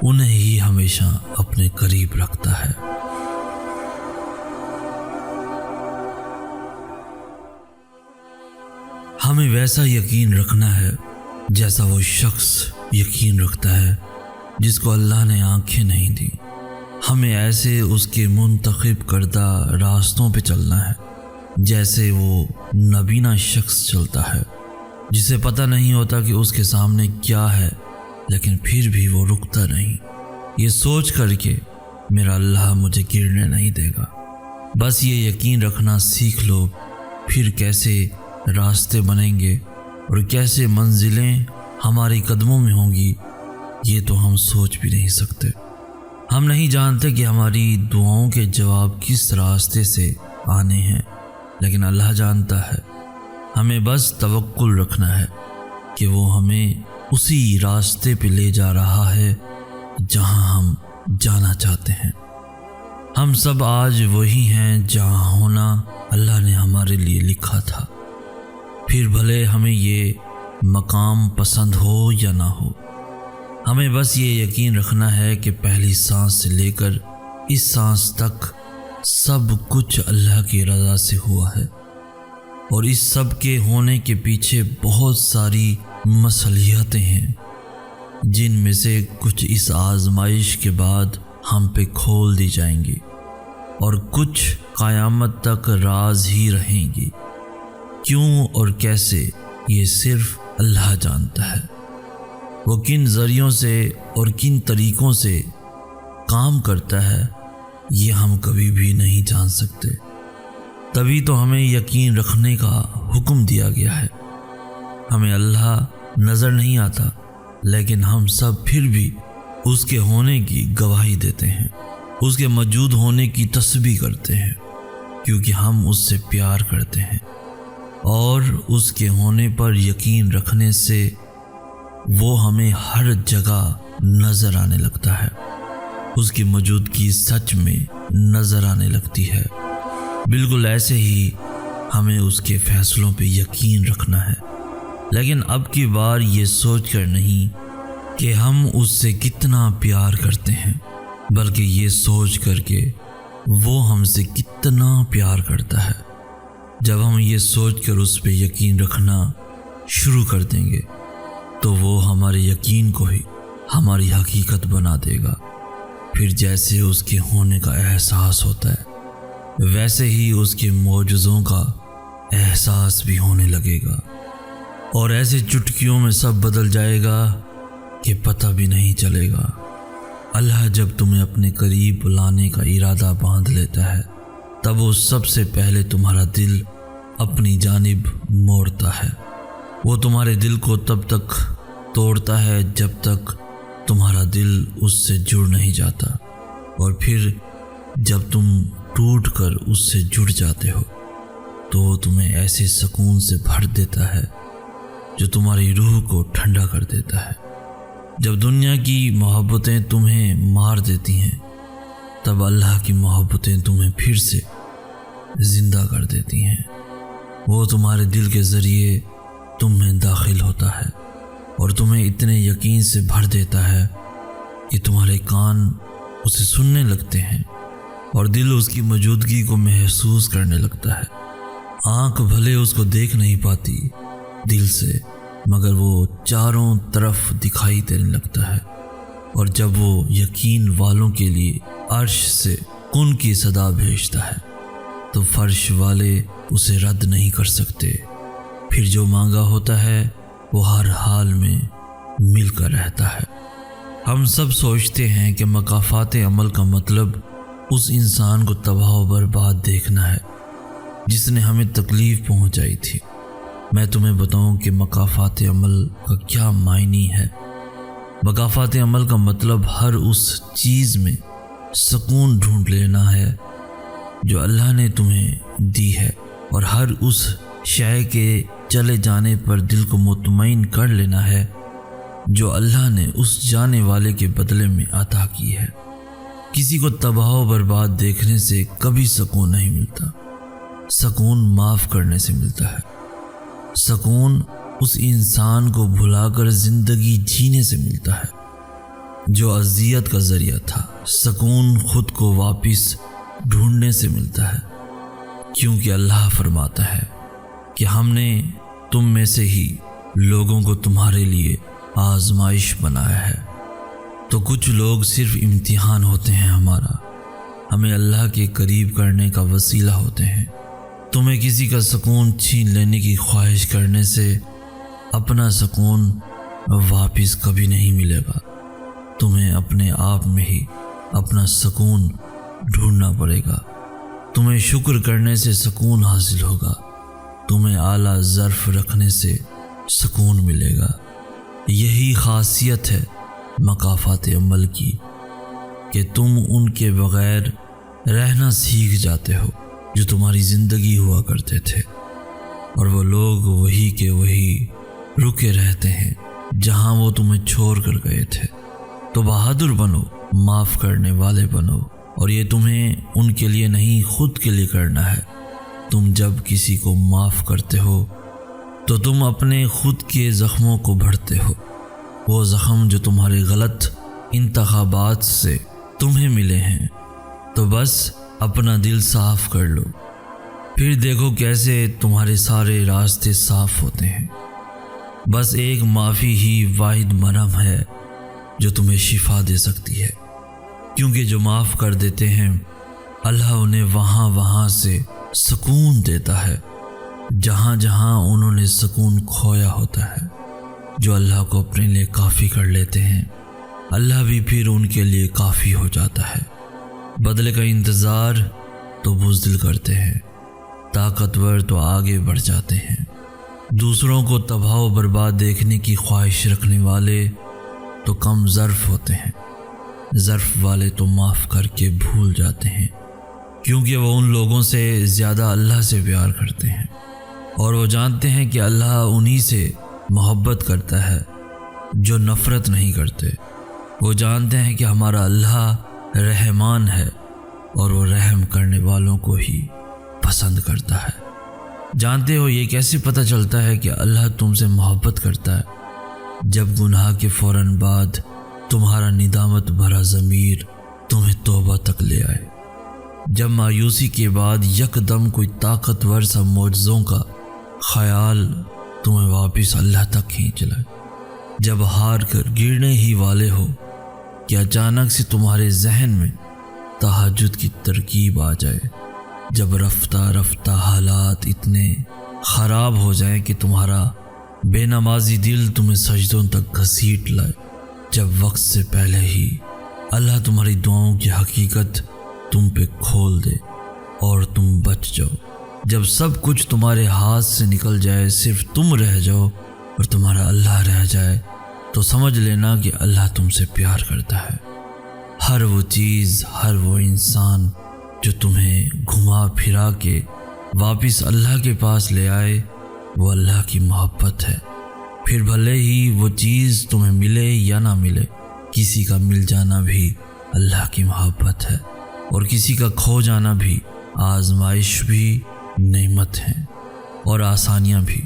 انہیں ہی ہمیشہ اپنے قریب رکھتا ہے۔ ہمیں ویسا یقین رکھنا ہے جیسا وہ شخص یقین رکھتا ہے جس کو اللہ نے آنکھیں نہیں دی۔ ہمیں ایسے اس کے منتخب کردہ راستوں پہ چلنا ہے جیسے وہ نابینا شخص چلتا ہے، جسے پتہ نہیں ہوتا کہ اس کے سامنے کیا ہے، لیکن پھر بھی وہ رکتا نہیں، یہ سوچ کر کے میرا اللہ مجھے گرنے نہیں دے گا۔ بس یہ یقین رکھنا سیکھ لو، پھر کیسے راستے بنیں گے اور کیسے منزلیں ہماری قدموں میں ہوں گی، یہ تو ہم سوچ بھی نہیں سکتے۔ ہم نہیں جانتے کہ ہماری دعاؤں کے جواب کس راستے سے آنے ہیں، لیکن اللہ جانتا ہے۔ ہمیں بس توکل رکھنا ہے کہ وہ ہمیں اسی راستے پہ لے جا رہا ہے جہاں ہم جانا چاہتے ہیں۔ ہم سب آج وہی ہیں جہاں ہونا اللہ نے ہمارے لیے لکھا تھا، پھر بھلے ہمیں یہ مقام پسند ہو یا نہ ہو۔ ہمیں بس یہ یقین رکھنا ہے کہ پہلی سانس سے لے کر اس سانس تک سب کچھ اللہ کی رضا سے ہوا ہے، اور اس سب کے ہونے کے پیچھے بہت ساری مصلحتیں ہیں، جن میں سے کچھ اس آزمائش کے بعد ہم پہ کھول دی جائیں گی اور کچھ قیامت تک راز ہی رہیں گی۔ کیوں اور کیسے یہ صرف اللہ جانتا ہے۔ وہ کن ذریعوں سے اور کن طریقوں سے کام کرتا ہے یہ ہم کبھی بھی نہیں جان سکتے، تبھی تو ہمیں یقین رکھنے کا حکم دیا گیا ہے۔ ہمیں اللہ نظر نہیں آتا، لیکن ہم سب پھر بھی اس کے ہونے کی گواہی دیتے ہیں، اس کے موجود ہونے کی تسبیح کرتے ہیں، کیونکہ ہم اس سے پیار کرتے ہیں، اور اس کے ہونے پر یقین رکھنے سے وہ ہمیں ہر جگہ نظر آنے لگتا ہے، اس کی موجودگی سچ میں نظر آنے لگتی ہے۔ بالکل ایسے ہی ہمیں اس کے فیصلوں پہ یقین رکھنا ہے، لیکن اب کی بار یہ سوچ کر نہیں کہ ہم اس سے کتنا پیار کرتے ہیں، بلکہ یہ سوچ کر کے وہ ہم سے کتنا پیار کرتا ہے۔ جب ہم یہ سوچ کر اس پہ یقین رکھنا شروع کر دیں گے تو وہ ہمارے یقین کو ہی ہماری حقیقت بنا دے گا۔ پھر جیسے اس کے ہونے کا احساس ہوتا ہے، ویسے ہی اس کے معجزوں کا احساس بھی ہونے لگے گا، اور ایسے چٹکیوں میں سب بدل جائے گا کہ پتہ بھی نہیں چلے گا۔ اللہ جب تمہیں اپنے قریب لانے کا ارادہ باندھ لیتا ہے، تب وہ سب سے پہلے تمہارا دل اپنی جانب موڑتا ہے۔ وہ تمہارے دل کو تب تک توڑتا ہے جب تک تمہارا دل اس سے جڑ نہیں جاتا، اور پھر جب تم ٹوٹ کر اس سے جڑ جاتے ہو تو وہ تمہیں ایسے سکون سے بھر دیتا ہے جو تمہاری روح کو ٹھنڈا کر دیتا ہے۔ جب دنیا کی محبتیں تمہیں مار دیتی ہیں، تب اللہ کی محبتیں تمہیں پھر سے زندہ کر دیتی ہیں۔ وہ تمہارے دل کے ذریعے تم میں داخل ہوتا ہے اور تمہیں اتنے یقین سے بھر دیتا ہے کہ تمہارے کان اسے سننے لگتے ہیں اور دل اس کی موجودگی کو محسوس کرنے لگتا ہے۔ آنکھ بھلے اس کو دیکھ نہیں پاتی دل سے، مگر وہ چاروں طرف دکھائی دینے لگتا ہے، اور جب وہ یقین والوں کے لیے عرش سے کن کی صدا بھیجتا ہے تو فرش والے اسے رد نہیں کر سکتے۔ پھر جو مانگا ہوتا ہے وہ ہر حال میں مل کر رہتا ہے۔ ہم سب سوچتے ہیں کہ مکافات عمل کا مطلب اس انسان کو تباہ و برباد دیکھنا ہے جس نے ہمیں تکلیف پہنچائی تھی، میں تمہیں بتاؤں کہ مکافات عمل کا کیا معنی ہے۔ مکافات عمل کا مطلب ہر اس چیز میں سکون ڈھونڈ لینا ہے جو اللہ نے تمہیں دی ہے، اور ہر اس شے کے چلے جانے پر دل کو مطمئن کر لینا ہے جو اللہ نے اس جانے والے کے بدلے میں عطا کی ہے۔ کسی کو تباہ و برباد دیکھنے سے کبھی سکون نہیں ملتا، سکون معاف کرنے سے ملتا ہے۔ سکون اس انسان کو بھلا کر زندگی جینے سے ملتا ہے جو اذیت کا ذریعہ تھا۔ سکون خود کو واپس ڈھونڈنے سے ملتا ہے، کیونکہ اللہ فرماتا ہے کہ ہم نے تم میں سے ہی لوگوں کو تمہارے لیے آزمائش بنایا ہے۔ تو کچھ لوگ صرف امتحان ہوتے ہیں ہمارا، ہمیں اللہ کے قریب کرنے کا وسیلہ ہوتے ہیں۔ تمہیں کسی کا سکون چھین لینے کی خواہش کرنے سے اپنا سکون واپس کبھی نہیں ملے گا۔ تمہیں اپنے آپ میں ہی اپنا سکون ڈھونڈنا پڑے گا۔ تمہیں شکر کرنے سے سکون حاصل ہوگا، تمہیں اعلیٰ ظرف رکھنے سے سکون ملے گا۔ یہی خاصیت ہے مکافات عمل کی کہ تم ان کے بغیر رہنا سیکھ جاتے ہو جو تمہاری زندگی ہوا کرتے تھے، اور وہ لوگ وہی کے وہی رکے رہتے ہیں جہاں وہ تمہیں چھوڑ کر گئے تھے۔ تو بہادر بنو، معاف کرنے والے بنو، اور یہ تمہیں ان کے لیے نہیں خود کے لیے کرنا ہے۔ تم جب کسی کو معاف کرتے ہو تو تم اپنے خود کے زخموں کو بھرتے ہو، وہ زخم جو تمہارے غلط انتخابات سے تمہیں ملے ہیں۔ تو بس اپنا دل صاف کر لو، پھر دیکھو کیسے تمہارے سارے راستے صاف ہوتے ہیں۔ بس ایک معافی ہی واحد مرہم ہے جو تمہیں شفا دے سکتی ہے، کیونکہ جو معاف کر دیتے ہیں اللہ انہیں وہاں سے سکون دیتا ہے جہاں جہاں انہوں نے سکون کھویا ہوتا ہے۔ جو اللہ کو اپنے لیے کافی کر لیتے ہیں اللہ بھی پھر ان کے لیے کافی ہو جاتا ہے۔ بدلے کا انتظار تو بزدل کرتے ہیں، طاقتور تو آگے بڑھ جاتے ہیں۔ دوسروں کو تباہ و برباد دیکھنے کی خواہش رکھنے والے تو کم ظرف ہوتے ہیں، ظرف والے تو معاف کر کے بھول جاتے ہیں، کیونکہ وہ ان لوگوں سے زیادہ اللہ سے پیار کرتے ہیں، اور وہ جانتے ہیں کہ اللہ انہی سے محبت کرتا ہے جو نفرت نہیں کرتے۔ وہ جانتے ہیں کہ ہمارا اللہ رحمان ہے اور وہ رحم کرنے والوں کو ہی پسند کرتا ہے۔ جانتے ہو یہ کیسے پتہ چلتا ہے کہ اللہ تم سے محبت کرتا ہے؟ جب گناہ کے فوراً بعد تمہارا ندامت بھرا ضمیر تمہیں توبہ تک لے آئے، جب مایوسی کے بعد یکدم کوئی طاقتور سا معجزوں کا خیال تمہیں واپس اللہ تک کھینچ لائے، جب ہار کر گرنے ہی والے ہو کہ اچانک سے تمہارے ذہن میں تہجد کی ترکیب آ جائے، جب رفتہ رفتہ حالات اتنے خراب ہو جائیں کہ تمہارا بے نمازی دل تمہیں سجدوں تک گھسیٹ لائے، جب وقت سے پہلے ہی اللہ تمہاری دعاؤں کی حقیقت تم پہ کھول دے اور تم بچ جاؤ، جب سب کچھ تمہارے ہاتھ سے نکل جائے، صرف تم رہ جاؤ اور تمہارا اللہ رہ جائے، تو سمجھ لینا کہ اللہ تم سے پیار کرتا ہے۔ ہر وہ چیز، ہر وہ انسان جو تمہیں گھما پھرا کے واپس اللہ کے پاس لے آئے وہ اللہ کی محبت ہے۔ پھر بھلے ہی وہ چیز تمہیں ملے یا نہ ملے، کسی کا مل جانا بھی اللہ کی محبت ہے، اور کسی کا کھو جانا بھی آزمائش بھی نعمت ہے اور آسانیاں بھی۔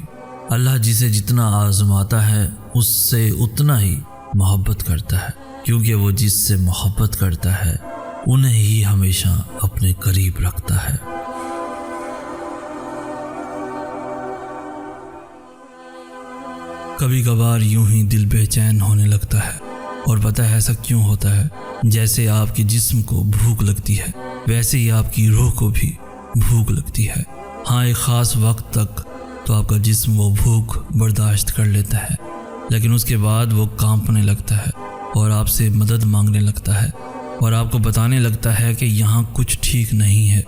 اللہ جسے جتنا آزماتا ہے اس سے اتنا ہی محبت کرتا ہے، کیونکہ وہ جس سے محبت کرتا ہے انہیں ہی ہمیشہ اپنے قریب رکھتا ہے۔ کبھی کبھار یوں ہی دل بے چین ہونے لگتا ہے، اور پتہ ہے ایسا کیوں ہوتا ہے؟ جیسے آپ کے جسم کو بھوک لگتی ہے ویسے ہی آپ کی روح کو بھی بھوک لگتی ہے۔ ہاں، ایک خاص وقت تک تو آپ کا جسم وہ بھوک برداشت کر لیتا ہے، لیکن اس کے بعد وہ کانپنے لگتا ہے اور آپ سے مدد مانگنے لگتا ہے، اور آپ کو بتانے لگتا ہے کہ یہاں کچھ ٹھیک نہیں ہے،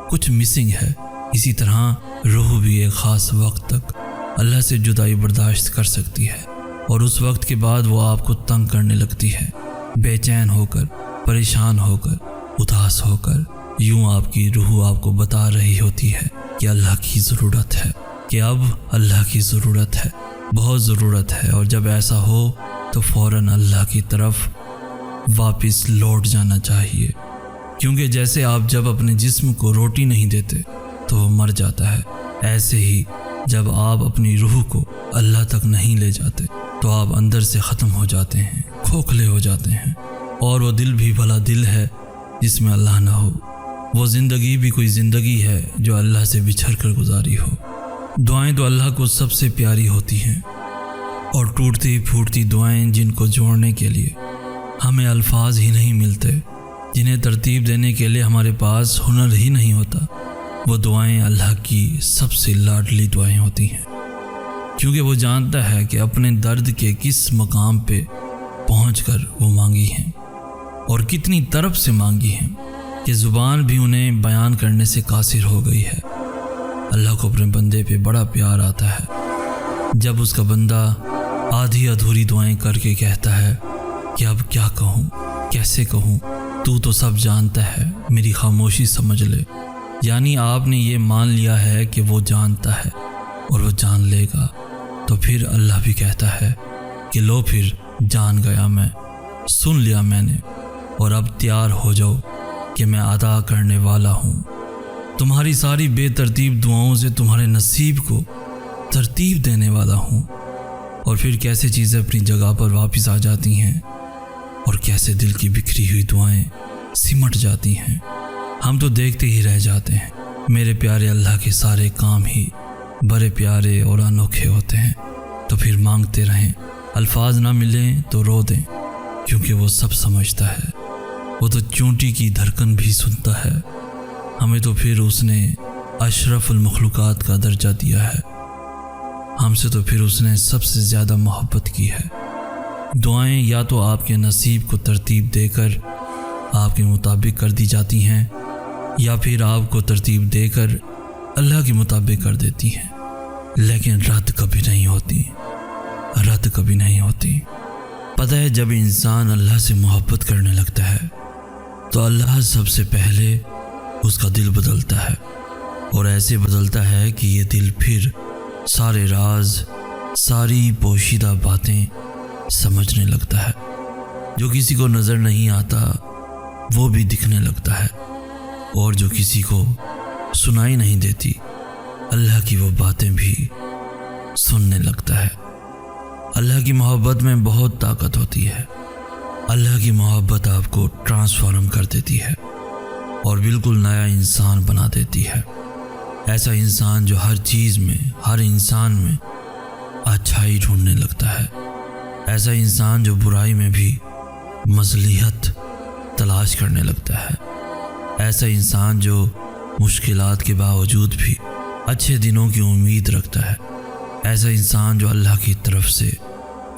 کچھ مسنگ ہے۔ اسی طرح روح بھی ایک خاص وقت تک اللہ سے جدائی برداشت کر سکتی ہے، اور اس وقت کے بعد وہ آپ کو تنگ کرنے لگتی ہے، بے چین ہو کر، پریشان ہو کر، اداس ہو کر، یوں آپ کی روح آپ کو بتا رہی ہوتی ہے کہ اللہ کی ضرورت ہے، کہ اب اللہ کی ضرورت ہے، بہت ضرورت ہے۔ اور جب ایسا ہو تو فوراً اللہ کی طرف واپس لوٹ جانا چاہیے، کیونکہ جیسے آپ جب اپنے جسم کو روٹی نہیں دیتے تو وہ مر جاتا ہے، ایسے ہی جب آپ اپنی روح کو اللہ تک نہیں لے جاتے تو آپ اندر سے ختم ہو جاتے ہیں، کھوکھلے ہو جاتے ہیں۔ اور وہ دل بھی بھلا دل ہے جس میں اللہ نہ ہو، وہ زندگی بھی کوئی زندگی ہے جو اللہ سے بچھڑ کر گزاری ہو۔ دعائیں تو اللہ کو سب سے پیاری ہوتی ہیں، اور ٹوٹتی پھوٹتی دعائیں جن کو جوڑنے کے لیے ہمیں الفاظ ہی نہیں ملتے، جنہیں ترتیب دینے کے لیے ہمارے پاس ہنر ہی نہیں ہوتا، وہ دعائیں اللہ کی سب سے لاڈلی دعائیں ہوتی ہیں، کیونکہ وہ جانتا ہے کہ اپنے درد کے کس مقام پہ پہنچ کر وہ مانگی ہیں، اور کتنی طرف سے مانگی ہیں کہ زبان بھی انہیں بیان کرنے سے قاصر ہو گئی ہے۔ اللہ کو اپنے بندے پہ بڑا پیار آتا ہے جب اس کا بندہ آدھی ادھوری دعائیں کر کے کہتا ہے کہ اب کیا کہوں، کیسے کہوں، تو سب جانتا ہے، میری خاموشی سمجھ لے۔ یعنی آپ نے یہ مان لیا ہے کہ وہ جانتا ہے اور وہ جان لے گا، تو پھر اللہ بھی کہتا ہے کہ لو پھر جان گیا میں، سن لیا میں نے، اور اب تیار ہو جاؤ کہ میں عطا کرنے والا ہوں۔ تمہاری ساری بے ترتیب دعاؤں سے تمہارے نصیب کو ترتیب دینے والا ہوں۔ اور پھر کیسے چیزیں اپنی جگہ پر واپس آ جاتی ہیں، اور کیسے دل کی بکھری ہوئی دعائیں سمٹ جاتی ہیں۔ ہم تو دیکھتے ہی رہ جاتے ہیں۔ میرے پیارے اللہ کے سارے کام ہی بڑے پیارے اور انوکھے ہوتے ہیں، تو پھر مانگتے رہیں، الفاظ نہ ملیں تو رو دیں، کیونکہ وہ سب سمجھتا ہے، وہ تو چونٹی کی دھڑکن بھی سنتا ہے۔ ہمیں تو پھر اس نے اشرف المخلوقات کا درجہ دیا ہے، ہم سے تو پھر اس نے سب سے زیادہ محبت کی ہے۔ دعائیں یا تو آپ کے نصیب کو ترتیب دے کر آپ کے مطابق کر دی جاتی ہیں، یا پھر آپ کو ترتیب دے کر اللہ کے مطابق کر دیتی ہیں، لیکن رد کبھی نہیں ہوتی، رد کبھی نہیں ہوتی۔ پتہ ہے جب انسان اللہ سے محبت کرنے لگتا ہے تو اللہ سب سے پہلے اس کا دل بدلتا ہے، اور ایسے بدلتا ہے کہ یہ دل پھر سارے راز، ساری پوشیدہ باتیں سمجھنے لگتا ہے، جو کسی کو نظر نہیں آتا وہ بھی دکھنے لگتا ہے، اور جو کسی کو سنائی نہیں دیتی اللہ کی وہ باتیں بھی سننے لگتا ہے۔ اللہ کی محبت میں بہت طاقت ہوتی ہے۔ اللہ کی محبت آپ کو ٹرانسفارم کر دیتی ہے اور بالکل نیا انسان بنا دیتی ہے، ایسا انسان جو ہر چیز میں، ہر انسان میں اچھائی ڈھونڈنے لگتا ہے، ایسا انسان جو برائی میں بھی مصلحت تلاش کرنے لگتا ہے، ایسا انسان جو مشکلات کے باوجود بھی اچھے دنوں کی امید رکھتا ہے، ایسا انسان جو اللہ کی طرف سے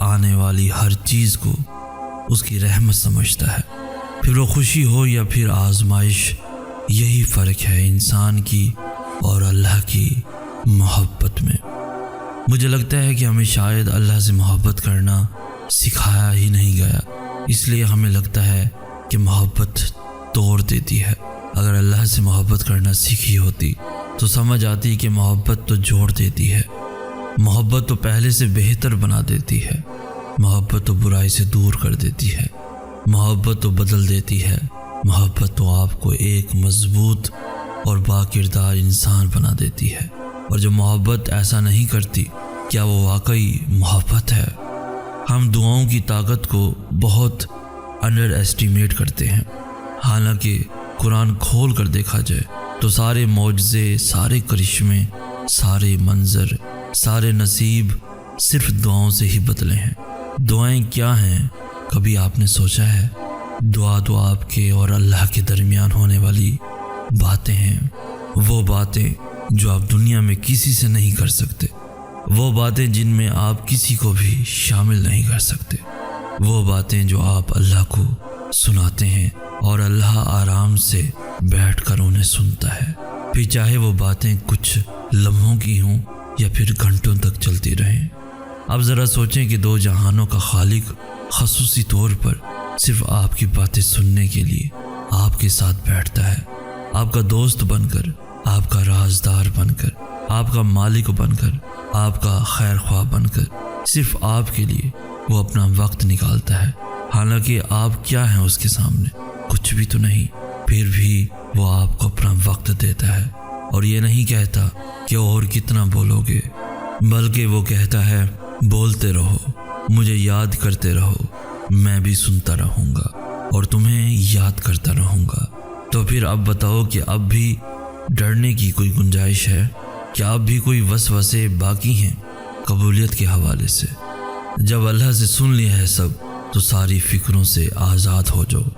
آنے والی ہر چیز کو اس کی رحمت سمجھتا ہے، پھر وہ خوشی ہو یا پھر آزمائش، یہی فرق ہے انسان کی اور اللہ کی محبت میں۔ مجھے لگتا ہے کہ ہمیں شاید اللہ سے محبت کرنا سکھایا ہی نہیں گیا، اس لیے ہمیں لگتا ہے کہ محبت توڑ دیتی ہے۔ اگر اللہ سے محبت کرنا سیکھی ہوتی تو سمجھ آتی کہ محبت تو جوڑ دیتی ہے، محبت تو پہلے سے بہتر بنا دیتی ہے، محبت تو برائی سے دور کر دیتی ہے، محبت تو بدل دیتی ہے، محبت تو آپ کو ایک مضبوط اور باکردار انسان بنا دیتی ہے۔ اور جو محبت ایسا نہیں کرتی، کیا وہ واقعی محبت ہے؟ ہم دعاؤں کی طاقت کو بہت انڈر ایسٹیمیٹ کرتے ہیں، حالانکہ قرآن کھول کر دیکھا جائے تو سارے معجزے، سارے کرشمے، سارے منظر، سارے نصیب صرف دعاؤں سے ہی بدلے ہیں۔ دعائیں کیا ہیں؟ کبھی آپ نے سوچا ہے؟ دعا تو آپ کے اور اللہ کے درمیان ہونے والی باتیں ہیں، وہ باتیں جو آپ دنیا میں کسی سے نہیں کر سکتے، وہ باتیں جن میں آپ کسی کو بھی شامل نہیں کر سکتے، وہ باتیں جو آپ اللہ کو سناتے ہیں اور اللہ آرام سے بیٹھ کر انہیں سنتا ہے، پھر چاہے وہ باتیں کچھ لمحوں کی ہوں یا پھر گھنٹوں تک چلتی رہیں۔ اب ذرا سوچیں کہ دو جہانوں کا خالق خصوصی طور پر صرف آپ کی باتیں سننے کے لیے آپ کے ساتھ بیٹھتا ہے، آپ کا دوست بن کر، آپ کا رازدار بن کر، آپ کا مالک بن کر، آپ کا خیر خواہ بن کر، صرف آپ کے لیے وہ اپنا وقت نکالتا ہے۔ حالانکہ آپ کیا ہیں اس کے سامنے؟ کچھ بھی تو نہیں، پھر بھی وہ آپ کو اپنا وقت دیتا ہے، اور یہ نہیں کہتا کہ اور کتنا بولو گے، بلکہ وہ کہتا ہے بولتے رہو، مجھے یاد کرتے رہو، میں بھی سنتا رہوں گا اور تمہیں یاد کرتا رہوں گا۔ تو پھر اب بتاؤ کہ اب بھی ڈرنے کی کوئی گنجائش ہے؟ کیا اب بھی کوئی وسوسے باقی ہیں قبولیت کے حوالے سے؟ جب اللہ سے سن لیا ہے سب تو ساری فکروں سے آزاد ہو جاؤ،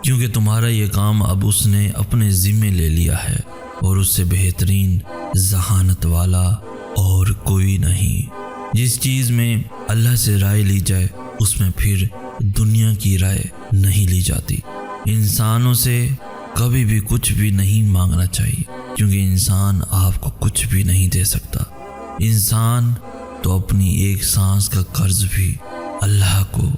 کیونکہ تمہارا یہ کام اب اس نے اپنے ذمے لے لیا ہے، اور اس سے بہترین ذہانت والا اور کوئی نہیں۔ جس چیز میں اللہ سے رائے لی جائے اس میں پھر دنیا کی رائے نہیں لی جاتی۔ انسانوں سے کبھی بھی کچھ بھی نہیں مانگنا چاہیے، کیونکہ انسان آپ کو کچھ بھی نہیں دے سکتا۔ انسان تو اپنی ایک سانس کا قرض بھی اللہ کو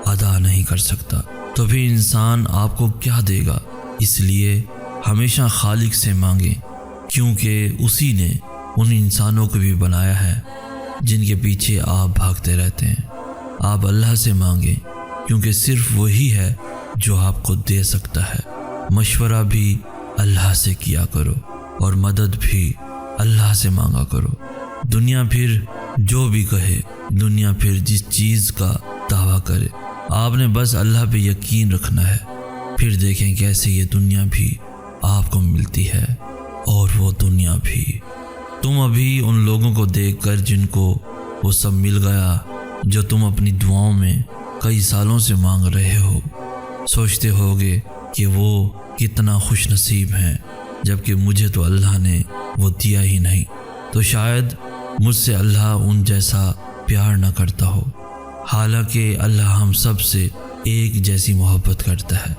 ادا نہیں کر سکتا، تو پھر انسان آپ کو کیا دے گا؟ اس لیے ہمیشہ خالق سے مانگیں، کیونکہ اسی نے ان انسانوں کو بھی بنایا ہے جن کے پیچھے آپ بھاگتے رہتے ہیں۔ آپ اللہ سے مانگیں، کیونکہ صرف وہی ہے جو آپ کو دے سکتا ہے۔ مشورہ بھی اللہ سے کیا کرو اور مدد بھی اللہ سے مانگا کرو۔ دنیا پھر جو بھی کہے، دنیا پھر جس چیز کا دعویٰ کرے، آپ نے بس اللہ پہ یقین رکھنا ہے، پھر دیکھیں کیسے یہ دنیا بھی آپ کو ملتی ہے، اور وہ دنیا بھی۔ تم ابھی ان لوگوں کو دیکھ کر جن کو وہ سب مل گیا جو تم اپنی دعاؤں میں کئی سالوں سے مانگ رہے ہو، سوچتے ہوگے کہ وہ کتنا خوش نصیب ہیں، جبکہ مجھے تو اللہ نے وہ دیا ہی نہیں، تو شاید مجھ سے اللہ ان جیسا پیار نہ کرتا ہو۔ حالانکہ اللہ ہم سب سے ایک جیسی محبت کرتا ہے۔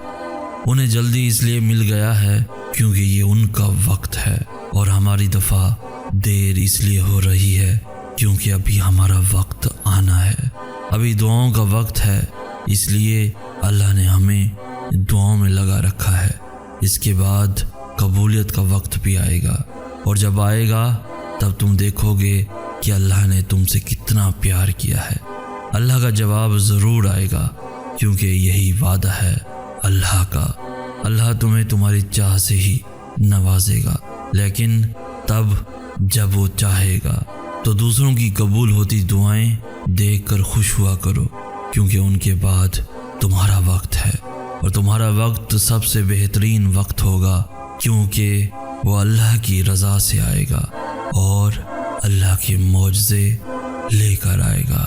انہیں جلدی اس لیے مل گیا ہے کیونکہ یہ ان کا وقت ہے، اور ہماری دفعہ دیر اس لیے ہو رہی ہے کیونکہ ابھی ہمارا وقت آنا ہے۔ ابھی دعاؤں کا وقت ہے، اس لیے اللہ نے ہمیں دعاؤں میں لگا رکھا ہے۔ اس کے بعد قبولیت کا وقت بھی آئے گا، اور جب آئے گا تب تم دیکھو گے کہ اللہ نے تم سے کتنا پیار کیا ہے۔ اللہ کا جواب ضرور آئے گا، کیونکہ یہی وعدہ ہے اللہ کا۔ اللہ تمہیں تمہاری چاہ سے ہی نوازے گا، لیکن تب جب وہ چاہے گا۔ تو دوسروں کی قبول ہوتی دعائیں دیکھ کر خوش ہوا کرو، کیونکہ ان کے بعد تمہارا وقت ہے، اور تمہارا وقت سب سے بہترین وقت ہوگا، کیونکہ وہ اللہ کی رضا سے آئے گا اور اللہ کے معجزے لے کر آئے گا۔